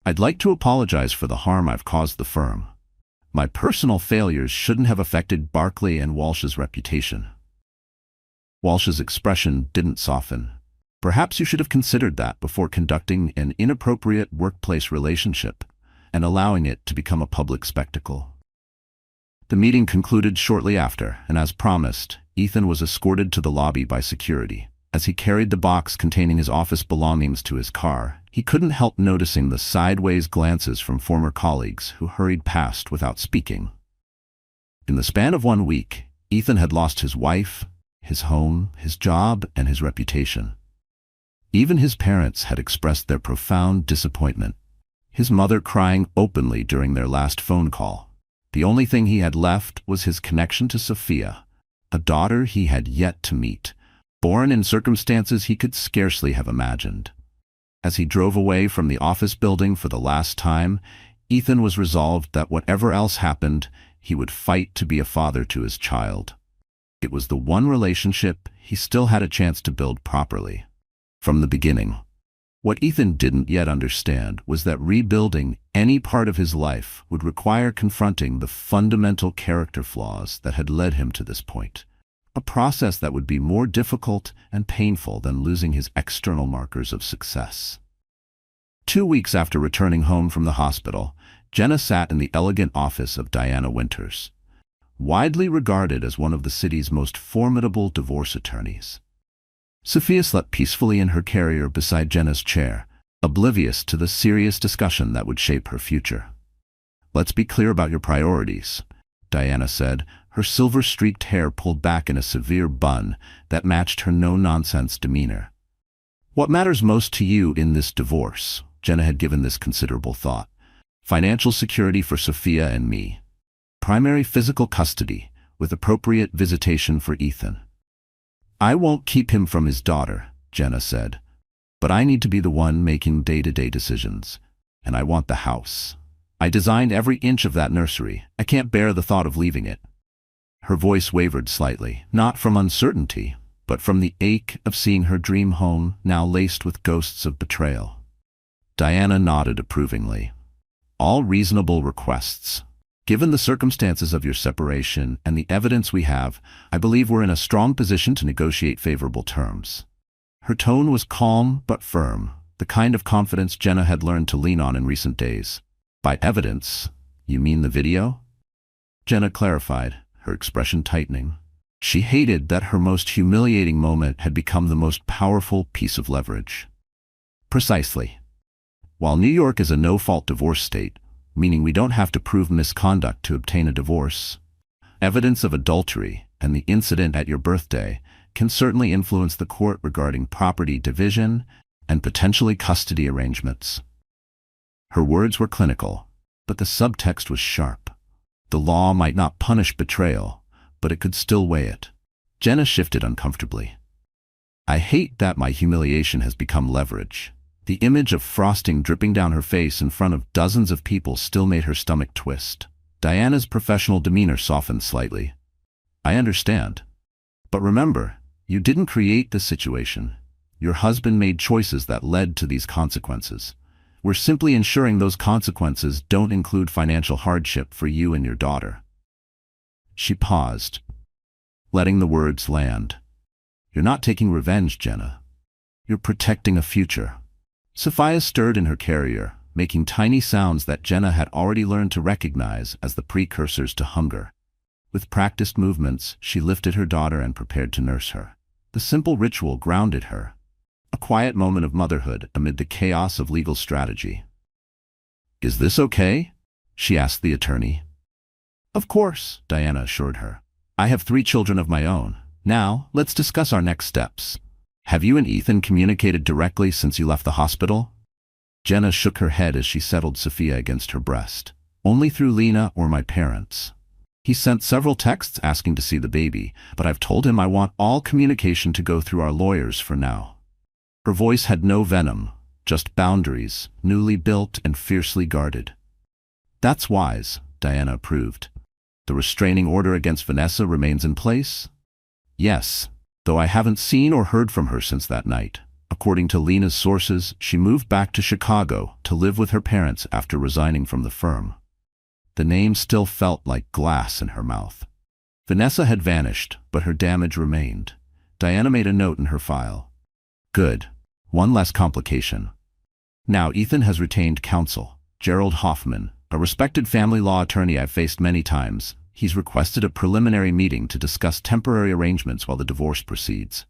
"I'd like to apologize for the harm I've caused the firm. My personal failures shouldn't have affected Barclay and Walsh's reputation." Walsh's expression didn't soften. "Perhaps you should have considered that before conducting an inappropriate workplace relationship and allowing it to become a public spectacle." The meeting concluded shortly after, and as promised, Ethan was escorted to the lobby by security. As he carried the box containing his office belongings to his car, he couldn't help noticing the sideways glances from former colleagues who hurried past without speaking. In the span of 1 week, Ethan had lost his wife, his home, his job, and his reputation. Even his parents had expressed their profound disappointment, his mother crying openly during their last phone call. The only thing he had left was his connection to Sophia, a daughter he had yet to meet, born in circumstances he could scarcely have imagined. As he drove away from the office building for the last time, Ethan was resolved that whatever else happened, he would fight to be a father to his child. It was the one relationship he still had a chance to build properly. From the beginning. What Ethan didn't yet understand was that rebuilding any part of his life would require confronting the fundamental character flaws that had led him to this point, a process that would be more difficult and painful than losing his external markers of success. 2 weeks after returning home from the hospital, Jenna sat in the elegant office of Diana Winters, widely regarded as one of the city's most formidable divorce attorneys. Sophia slept peacefully in her carrier beside Jenna's chair, oblivious to the serious discussion that would shape her future. "Let's be clear about your priorities," Diana said, her silver-streaked hair pulled back in a severe bun that matched her no-nonsense demeanor. "What matters most to you in this divorce?" Jenna had given this considerable thought. "Financial security for Sophia and me. Primary physical custody, with appropriate visitation for Ethan. I won't keep him from his daughter," Jenna said, "but I need to be the one making day-to-day decisions. And I want the house. I designed every inch of that nursery. I can't bear the thought of leaving it." Her voice wavered slightly, not from uncertainty, but from the ache of seeing her dream home now laced with ghosts of betrayal. Diana nodded approvingly. "All reasonable requests. Given the circumstances of your separation and the evidence we have, I believe we're in a strong position to negotiate favorable terms." Her tone was calm but firm, the kind of confidence Jenna had learned to lean on in recent days. "By evidence, you mean the video?" Jenna clarified, her expression tightening. She hated that her most humiliating moment had become the most powerful piece of leverage. "Precisely. While New York is a no-fault divorce state, meaning we don't have to prove misconduct to obtain a divorce, evidence of adultery and the incident at your birthday can certainly influence the court regarding property division and potentially custody arrangements." Her words were clinical, but the subtext was sharp. The law might not punish betrayal, but it could still weigh it. Jenna shifted uncomfortably. "I hate that my humiliation has become leverage." The image of frosting dripping down her face in front of dozens of people still made her stomach twist. Diana's professional demeanor softened slightly. "I understand. But remember, you didn't create this situation. Your husband made choices that led to these consequences. We're simply ensuring those consequences don't include financial hardship for you and your daughter." She paused, letting the words land. "You're not taking revenge, Jenna. You're protecting a future." Sophia stirred in her carrier, making tiny sounds that Jenna had already learned to recognize as the precursors to hunger. With practiced movements, she lifted her daughter and prepared to nurse her. The simple ritual grounded her, a quiet moment of motherhood amid the chaos of legal strategy. "Is this okay?" she asked the attorney. "Of course," Diana assured her. "I have 3 children of my own. Now, let's discuss our next steps. Have you and Ethan communicated directly since you left the hospital?" Jenna shook her head as she settled Sophia against her breast. "Only through Lena or my parents. He sent several texts asking to see the baby, but I've told him I want all communication to go through our lawyers for now." Her voice had no venom, just boundaries, newly built and fiercely guarded. "That's wise," Diana approved. "The restraining order against Vanessa remains in place?" "Yes, though I haven't seen or heard from her since that night. According to Lena's sources, she moved back to Chicago to live with her parents after resigning from the firm." The name still felt like glass in her mouth. Vanessa had vanished, but her damage remained. Diana made a note in her file. "Good. One less complication. Now Ethan has retained counsel, Gerald Hoffman, a respected family law attorney I've faced many times. He's requested a preliminary meeting to discuss temporary arrangements while the divorce proceeds."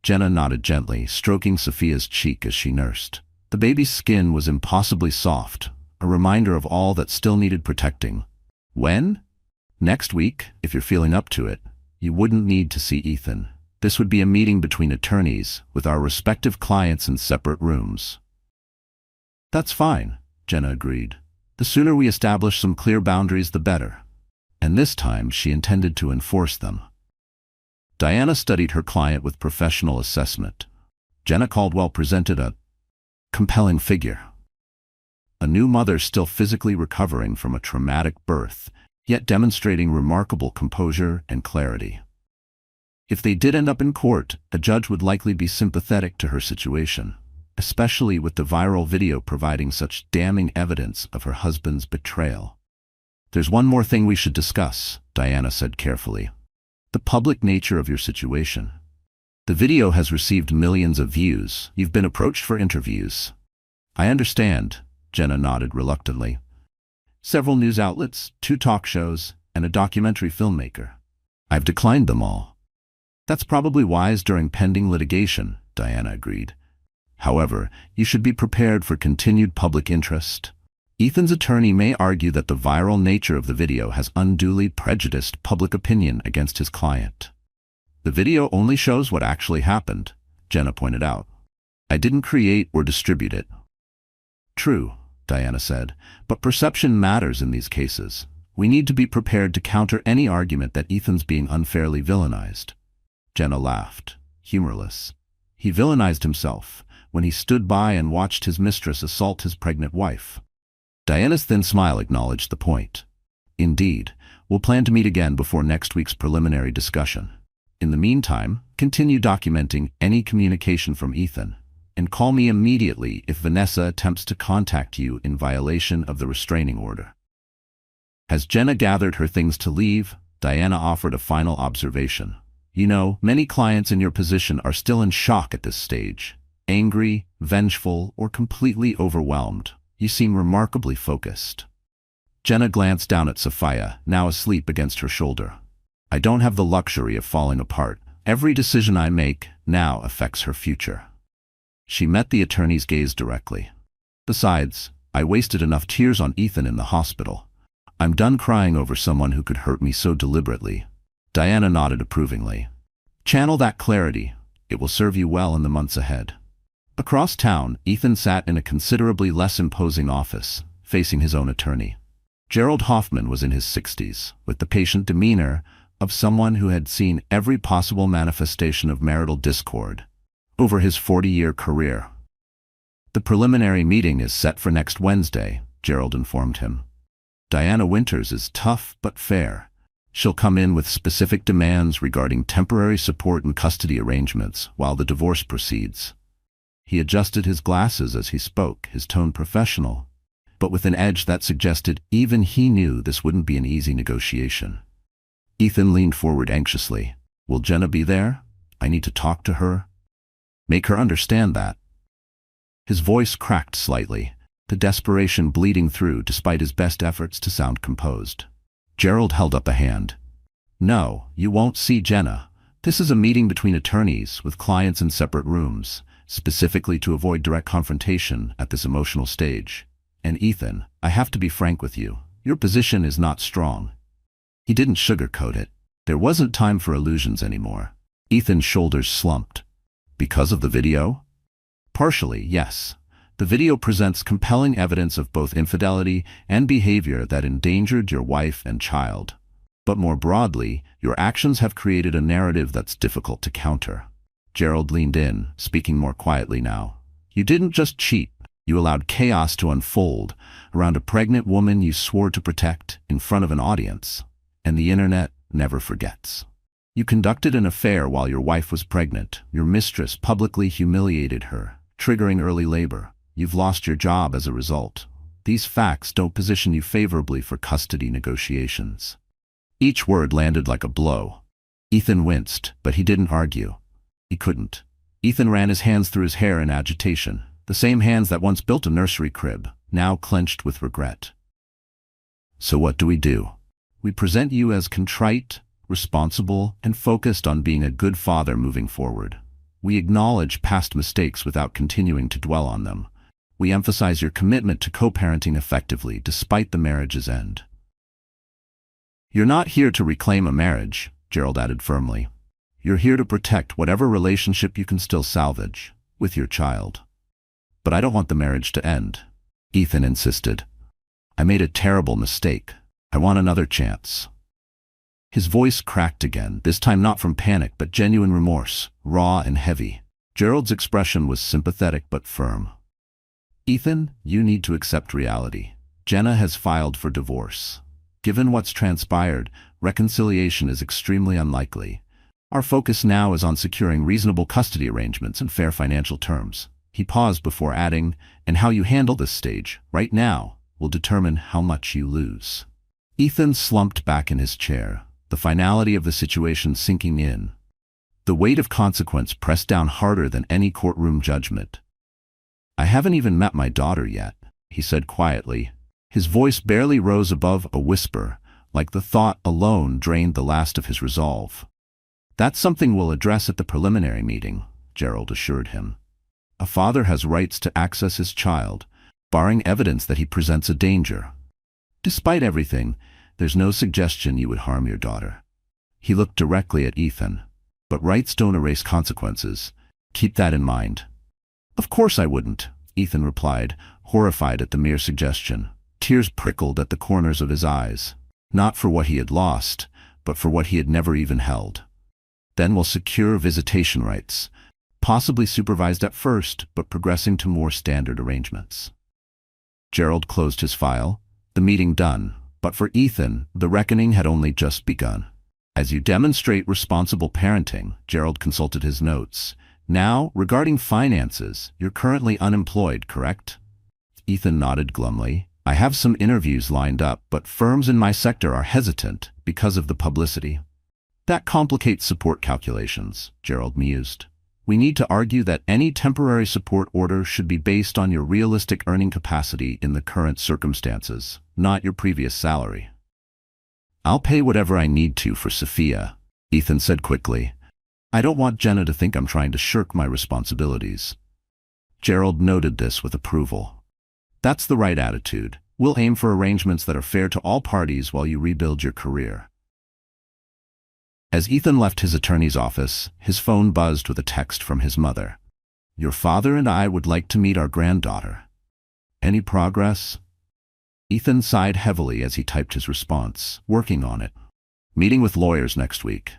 Jenna nodded gently, stroking Sophia's cheek as she nursed. The baby's skin was impossibly soft, a reminder of all that still needed protecting. "When?" "Next week, if you're feeling up to it. You wouldn't need to see Ethan. This would be a meeting between attorneys, with our respective clients in separate rooms. That's fine, Jenna agreed. The sooner we establish some clear boundaries, the better. And this time she intended to enforce them. Diana studied her client with professional assessment. Jenna Caldwell presented a compelling figure. A new mother still physically recovering from a traumatic birth, yet demonstrating remarkable composure and clarity. If they did end up in court, a judge would likely be sympathetic to her situation, especially with the viral video providing such damning evidence of her husband's betrayal. There's one more thing we should discuss, Diana said carefully. The public nature of your situation. The video has received millions of views. You've been approached for interviews. I understand, Jenna nodded reluctantly. Several news outlets, 2 talk shows, and a documentary filmmaker. I've declined them all. That's probably wise during pending litigation, Diana agreed. However, you should be prepared for continued public interest. Ethan's attorney may argue that the viral nature of the video has unduly prejudiced public opinion against his client. The video only shows what actually happened, Jenna pointed out. I didn't create or distribute it. True, Diana said, but perception matters in these cases. We need to be prepared to counter any argument that Ethan's being unfairly villainized. Jenna laughed, humorless. He villainized himself when he stood by and watched his mistress assault his pregnant wife. Diana's thin smile acknowledged the point. Indeed, we'll plan to meet again before next week's preliminary discussion. In the meantime, continue documenting any communication from Ethan, and call me immediately if Vanessa attempts to contact you in violation of the restraining order. As Jenna gathered her things to leave, Diana offered a final observation. You know, many clients in your position are still in shock at this stage. Angry, vengeful, or completely overwhelmed. You seem remarkably focused. Jenna glanced down at Sophia, now asleep against her shoulder. I don't have the luxury of falling apart. Every decision I make now affects her future. She met the attorney's gaze directly. Besides, I wasted enough tears on Ethan in the hospital. I'm done crying over someone who could hurt me so deliberately. Diana nodded approvingly. Channel that clarity. It will serve you well in the months ahead. Across town, Ethan sat in a considerably less imposing office, facing his own attorney. Gerald Hoffman was in his 60s, with the patient demeanor of someone who had seen every possible manifestation of marital discord over his 40-year career. The preliminary meeting is set for next Wednesday, Gerald informed him. Diana Winters is tough but fair. She'll come in with specific demands regarding temporary support and custody arrangements while the divorce proceeds. He adjusted his glasses as he spoke, his tone professional, but with an edge that suggested even he knew this wouldn't be an easy negotiation. Ethan leaned forward anxiously. Will Jenna be there? I need to talk to her. Make her understand that. His voice cracked slightly, the desperation bleeding through despite his best efforts to sound composed. Gerald held up a hand. No, you won't see Jenna. This is a meeting between attorneys with clients in separate rooms, specifically to avoid direct confrontation at this emotional stage. And Ethan, I have to be frank with you. Your position is not strong. He didn't sugarcoat it. There wasn't time for illusions anymore. Ethan's shoulders slumped. Because of the video? Partially, yes. The video presents compelling evidence of both infidelity and behavior that endangered your wife and child. But more broadly, your actions have created a narrative that's difficult to counter. Gerald leaned in, speaking more quietly now. You didn't just cheat. You allowed chaos to unfold around a pregnant woman you swore to protect in front of an audience. And the internet never forgets. You conducted an affair while your wife was pregnant. Your mistress publicly humiliated her, triggering early labor. You've lost your job as a result. These facts don't position you favorably for custody negotiations. Each word landed like a blow. Ethan winced, but he didn't argue. He couldn't. Ethan ran his hands through his hair in agitation, the same hands that once built a nursery crib, now clenched with regret. So what do? We present you as contrite, responsible, and focused on being a good father moving forward. We acknowledge past mistakes without continuing to dwell on them. We emphasize your commitment to co-parenting effectively despite the marriage's end. You're not here to reclaim a marriage, Gerald added firmly. You're here to protect whatever relationship you can still salvage with your child. But I don't want the marriage to end, Ethan insisted. I made a terrible mistake. I want another chance. His voice cracked again, this time not from panic but genuine remorse, raw and heavy. Gerald's expression was sympathetic but firm. Ethan, you need to accept reality. Jenna has filed for divorce. Given what's transpired, reconciliation is extremely unlikely. Our focus now is on securing reasonable custody arrangements and fair financial terms. He paused before adding, and how you handle this stage, right now, will determine how much you lose. Ethan slumped back in his chair, the finality of the situation sinking in. The weight of consequence pressed down harder than any courtroom judgment. I haven't even met my daughter yet, he said quietly. His voice barely rose above a whisper, like the thought alone drained the last of his resolve. That's something we'll address at the preliminary meeting, Gerald assured him. A father has rights to access his child, barring evidence that he presents a danger. Despite everything, there's no suggestion you would harm your daughter. He looked directly at Ethan. But rights don't erase consequences. Keep that in mind. Of course I wouldn't, Ethan replied, horrified at the mere suggestion. Tears prickled at the corners of his eyes. Not for what he had lost, but for what he had never even held. Then we'll secure visitation rights, possibly supervised at first, but progressing to more standard arrangements. Gerald closed his file, the meeting done, but for Ethan, the reckoning had only just begun. As you demonstrate responsible parenting, Gerald consulted his notes. Now, regarding finances, you're currently unemployed, correct? Ethan nodded glumly. I have some interviews lined up, but firms in my sector are hesitant because of the publicity. That complicates support calculations, Gerald mused. We need to argue that any temporary support order should be based on your realistic earning capacity in the current circumstances, not your previous salary. I'll pay whatever I need to for Sophia, Ethan said quickly. I don't want Jenna to think I'm trying to shirk my responsibilities. Gerald noted this with approval. That's the right attitude. We'll aim for arrangements that are fair to all parties while you rebuild your career. As Ethan left his attorney's office, his phone buzzed with a text from his mother. Your father and I would like to meet our granddaughter. Any progress? Ethan sighed heavily as he typed his response, working on it. Meeting with lawyers next week.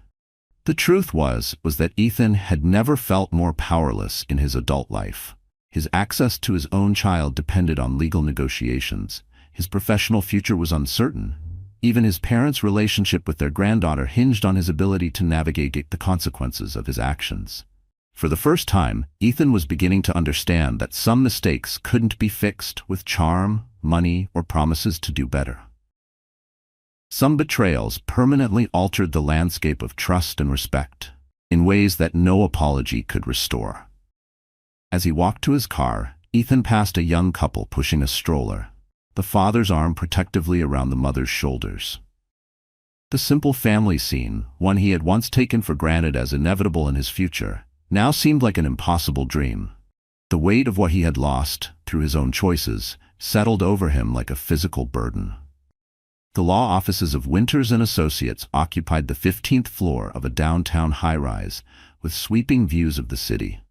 The truth was that Ethan had never felt more powerless in his adult life. His access to his own child depended on legal negotiations. His professional future was uncertain. Even his parents' relationship with their granddaughter hinged on his ability to navigate the consequences of his actions. For the first time, Ethan was beginning to understand that some mistakes couldn't be fixed with charm, money, or promises to do better. Some betrayals permanently altered the landscape of trust and respect, in ways that no apology could restore. As he walked to his car, Ethan passed a young couple pushing a stroller, the father's arm protectively around the mother's shoulders. The simple family scene, one he had once taken for granted as inevitable in his future, now seemed like an impossible dream. The weight of what he had lost, through his own choices, settled over him like a physical burden. The law offices of Winters and Associates occupied the 15th floor of a downtown high-rise, with sweeping views of the city.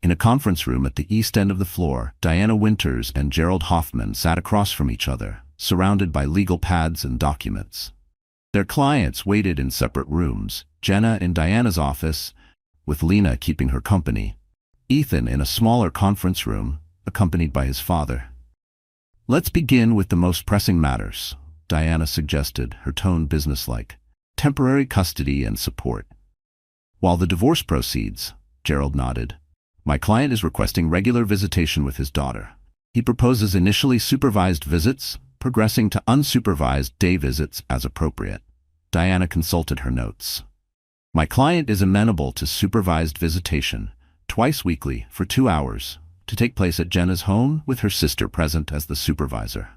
In a conference room at the east end of the floor, Diana Winters and Gerald Hoffman sat across from each other, surrounded by legal pads and documents. Their clients waited in separate rooms, Jenna in Diana's office, with Lena keeping her company, Ethan in a smaller conference room, accompanied by his father. Let's begin with the most pressing matters, Diana suggested, her tone businesslike. Temporary custody and support. While the divorce proceeds, Gerald nodded. My client is requesting regular visitation with his daughter. He proposes initially supervised visits, progressing to unsupervised day visits as appropriate. Diana consulted her notes. My client is amenable to supervised visitation, twice weekly for 2 hours, to take place at Jenna's home with her sister present as the supervisor.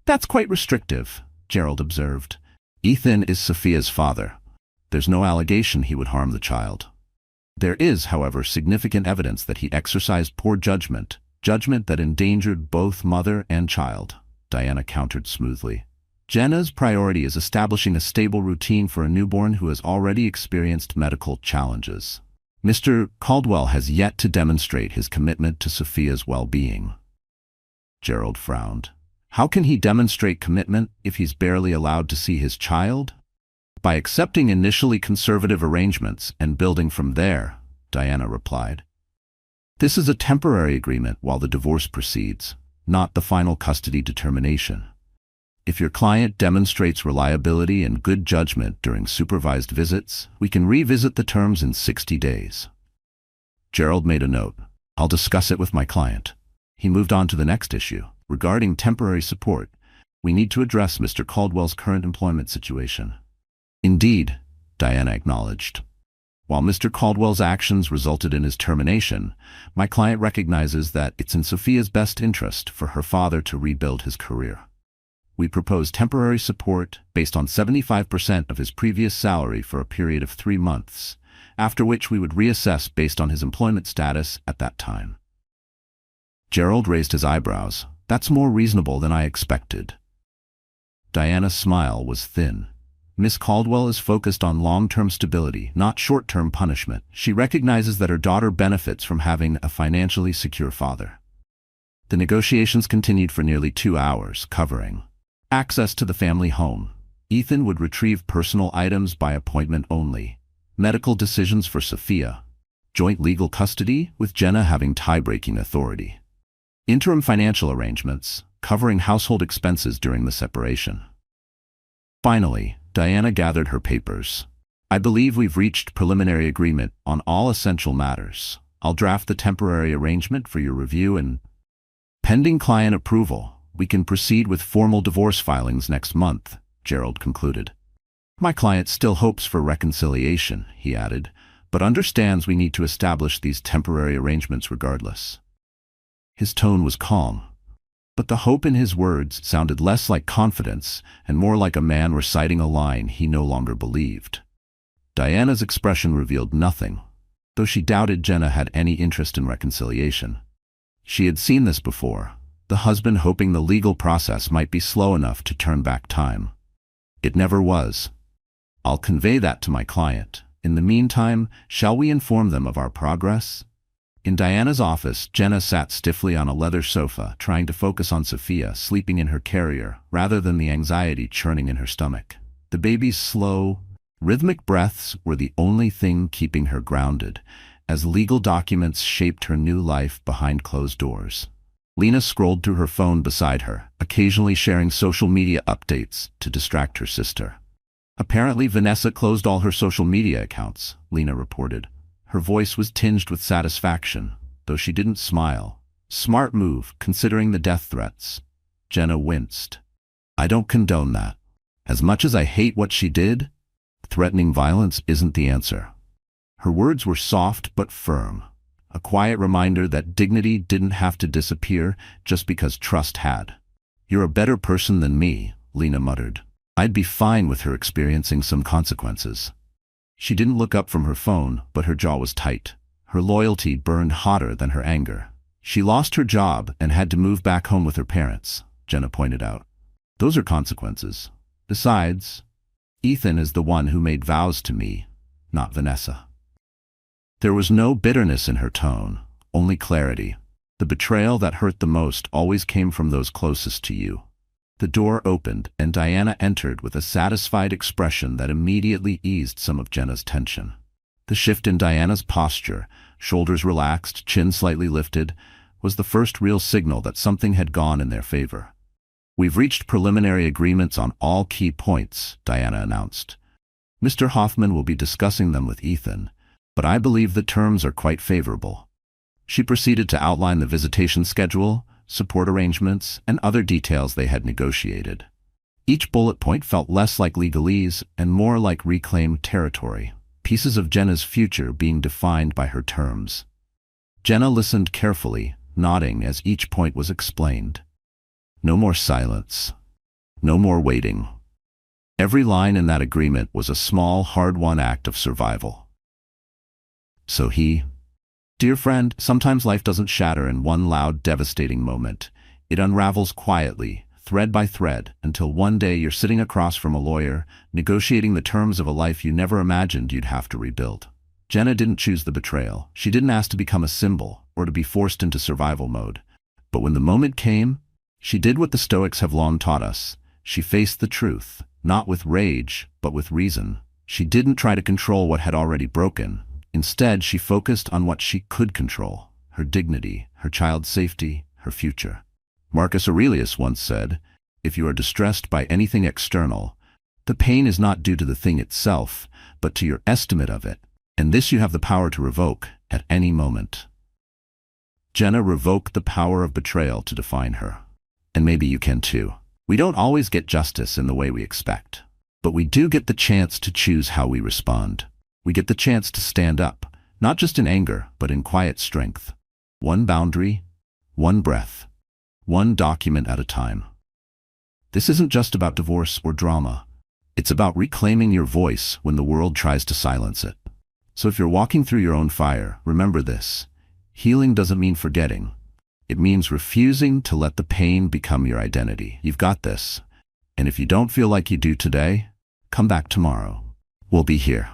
That's quite restrictive, Gerald observed. Ethan is Sophia's father. There's no allegation he would harm the child. There is, however, significant evidence that he exercised poor judgment that endangered both mother and child, Diana countered smoothly. Jenna's priority is establishing a stable routine for a newborn who has already experienced medical challenges. Mr. Caldwell has yet to demonstrate his commitment to Sophia's well-being. Gerald frowned. How can he demonstrate commitment if he's barely allowed to see his child? By accepting initially conservative arrangements and building from there, Diana replied. This is a temporary agreement while the divorce proceeds, not the final custody determination. If your client demonstrates reliability and good judgment during supervised visits, we can revisit the terms in 60 days. Gerald made a note. I'll discuss it with my client. He moved on to the next issue. Regarding temporary support, we need to address Mr. Caldwell's current employment situation. Indeed, Diana acknowledged. While Mr. Caldwell's actions resulted in his termination, my client recognizes that it's in Sophia's best interest for her father to rebuild his career. We propose temporary support based on 75% of his previous salary for a period of 3 months, after which we would reassess based on his employment status at that time. Gerald raised his eyebrows. That's more reasonable than I expected. Diana's smile was thin. Miss Caldwell is focused on long-term stability, not short-term punishment. She recognizes that her daughter benefits from having a financially secure father. The negotiations continued for nearly 2 hours, covering access to the family home. Ethan would retrieve personal items by appointment only. Medical decisions for Sophia. Joint legal custody, with Jenna having tie-breaking authority. Interim financial arrangements, covering household expenses during the separation. Finally, Diana gathered her papers. I believe we've reached preliminary agreement on all essential matters. I'll draft the temporary arrangement for your review and, pending client approval, we can proceed with formal divorce filings next month, Gerald concluded. My client still hopes for reconciliation, he added, but understands we need to establish these temporary arrangements regardless. His tone was calm, but the hope in his words sounded less like confidence and more like a man reciting a line he no longer believed. Diana's expression revealed nothing, though she doubted Jenna had any interest in reconciliation. She had seen this before, the husband hoping the legal process might be slow enough to turn back time. It never was. I'll convey that to my client. In the meantime, shall we inform them of our progress? In Diana's office, Jenna sat stiffly on a leather sofa, trying to focus on Sophia sleeping in her carrier, rather than the anxiety churning in her stomach. The baby's slow, rhythmic breaths were the only thing keeping her grounded, as legal documents shaped her new life behind closed doors. Lena scrolled through her phone beside her, occasionally sharing social media updates to distract her sister. Apparently, Vanessa closed all her social media accounts, Lena reported. Her voice was tinged with satisfaction, though she didn't smile. Smart move, considering the death threats. Jenna winced. I don't condone that. As much as I hate what she did, threatening violence isn't the answer. Her words were soft but firm, a quiet reminder that dignity didn't have to disappear just because trust had. You're a better person than me, Lena muttered. I'd be fine with her experiencing some consequences. She didn't look up from her phone, but her jaw was tight. Her loyalty burned hotter than her anger. She lost her job and had to move back home with her parents, Jenna pointed out. Those are consequences. Besides, Ethan is the one who made vows to me, not Vanessa. There was no bitterness in her tone, only clarity. The betrayal that hurt the most always came from those closest to you. The door opened, and Diana entered with a satisfied expression that immediately eased some of Jenna's tension. The shift in Diana's posture, shoulders relaxed, chin slightly lifted, was the first real signal that something had gone in their favor. We've reached preliminary agreements on all key points, Diana announced. Mr. Hoffman will be discussing them with Ethan, but I believe the terms are quite favorable. She proceeded to outline the visitation schedule, support arrangements, and other details they had negotiated. Each bullet point felt less like legalese and more like reclaimed territory, pieces of Jenna's future being defined by her terms. Jenna listened carefully, nodding as each point was explained. No more silence. No more waiting. Every line in that agreement was a small, hard-won act of survival. So dear friend, sometimes life doesn't shatter in one loud, devastating moment. It unravels quietly, thread by thread, until one day you're sitting across from a lawyer, negotiating the terms of a life you never imagined you'd have to rebuild. Jenna didn't choose the betrayal. She didn't ask to become a symbol or to be forced into survival mode. But when the moment came, she did what the Stoics have long taught us. She faced the truth, not with rage, but with reason. She didn't try to control what had already broken. Instead, she focused on what she could control: her dignity, her child's safety, her future. Marcus Aurelius once said, "If you are distressed by anything external, the pain is not due to the thing itself, but to your estimate of it, and this you have the power to revoke at any moment." Jenna revoked the power of betrayal to define her. And maybe you can too. We don't always get justice in the way we expect, but we do get the chance to choose how we respond. We get the chance to stand up, not just in anger, but in quiet strength. One boundary, one breath, one document at a time. This isn't just about divorce or drama. It's about reclaiming your voice when the world tries to silence it. So if you're walking through your own fire, remember this: healing doesn't mean forgetting. It means refusing to let the pain become your identity. You've got this. And if you don't feel like you do today, come back tomorrow. We'll be here.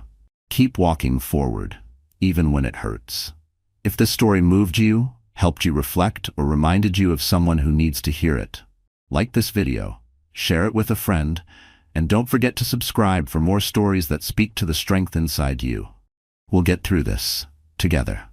Keep walking forward, even when it hurts. If this story moved you, helped you reflect, or reminded you of someone who needs to hear it, like this video, share it with a friend, and don't forget to subscribe for more stories that speak to the strength inside you. We'll get through this together.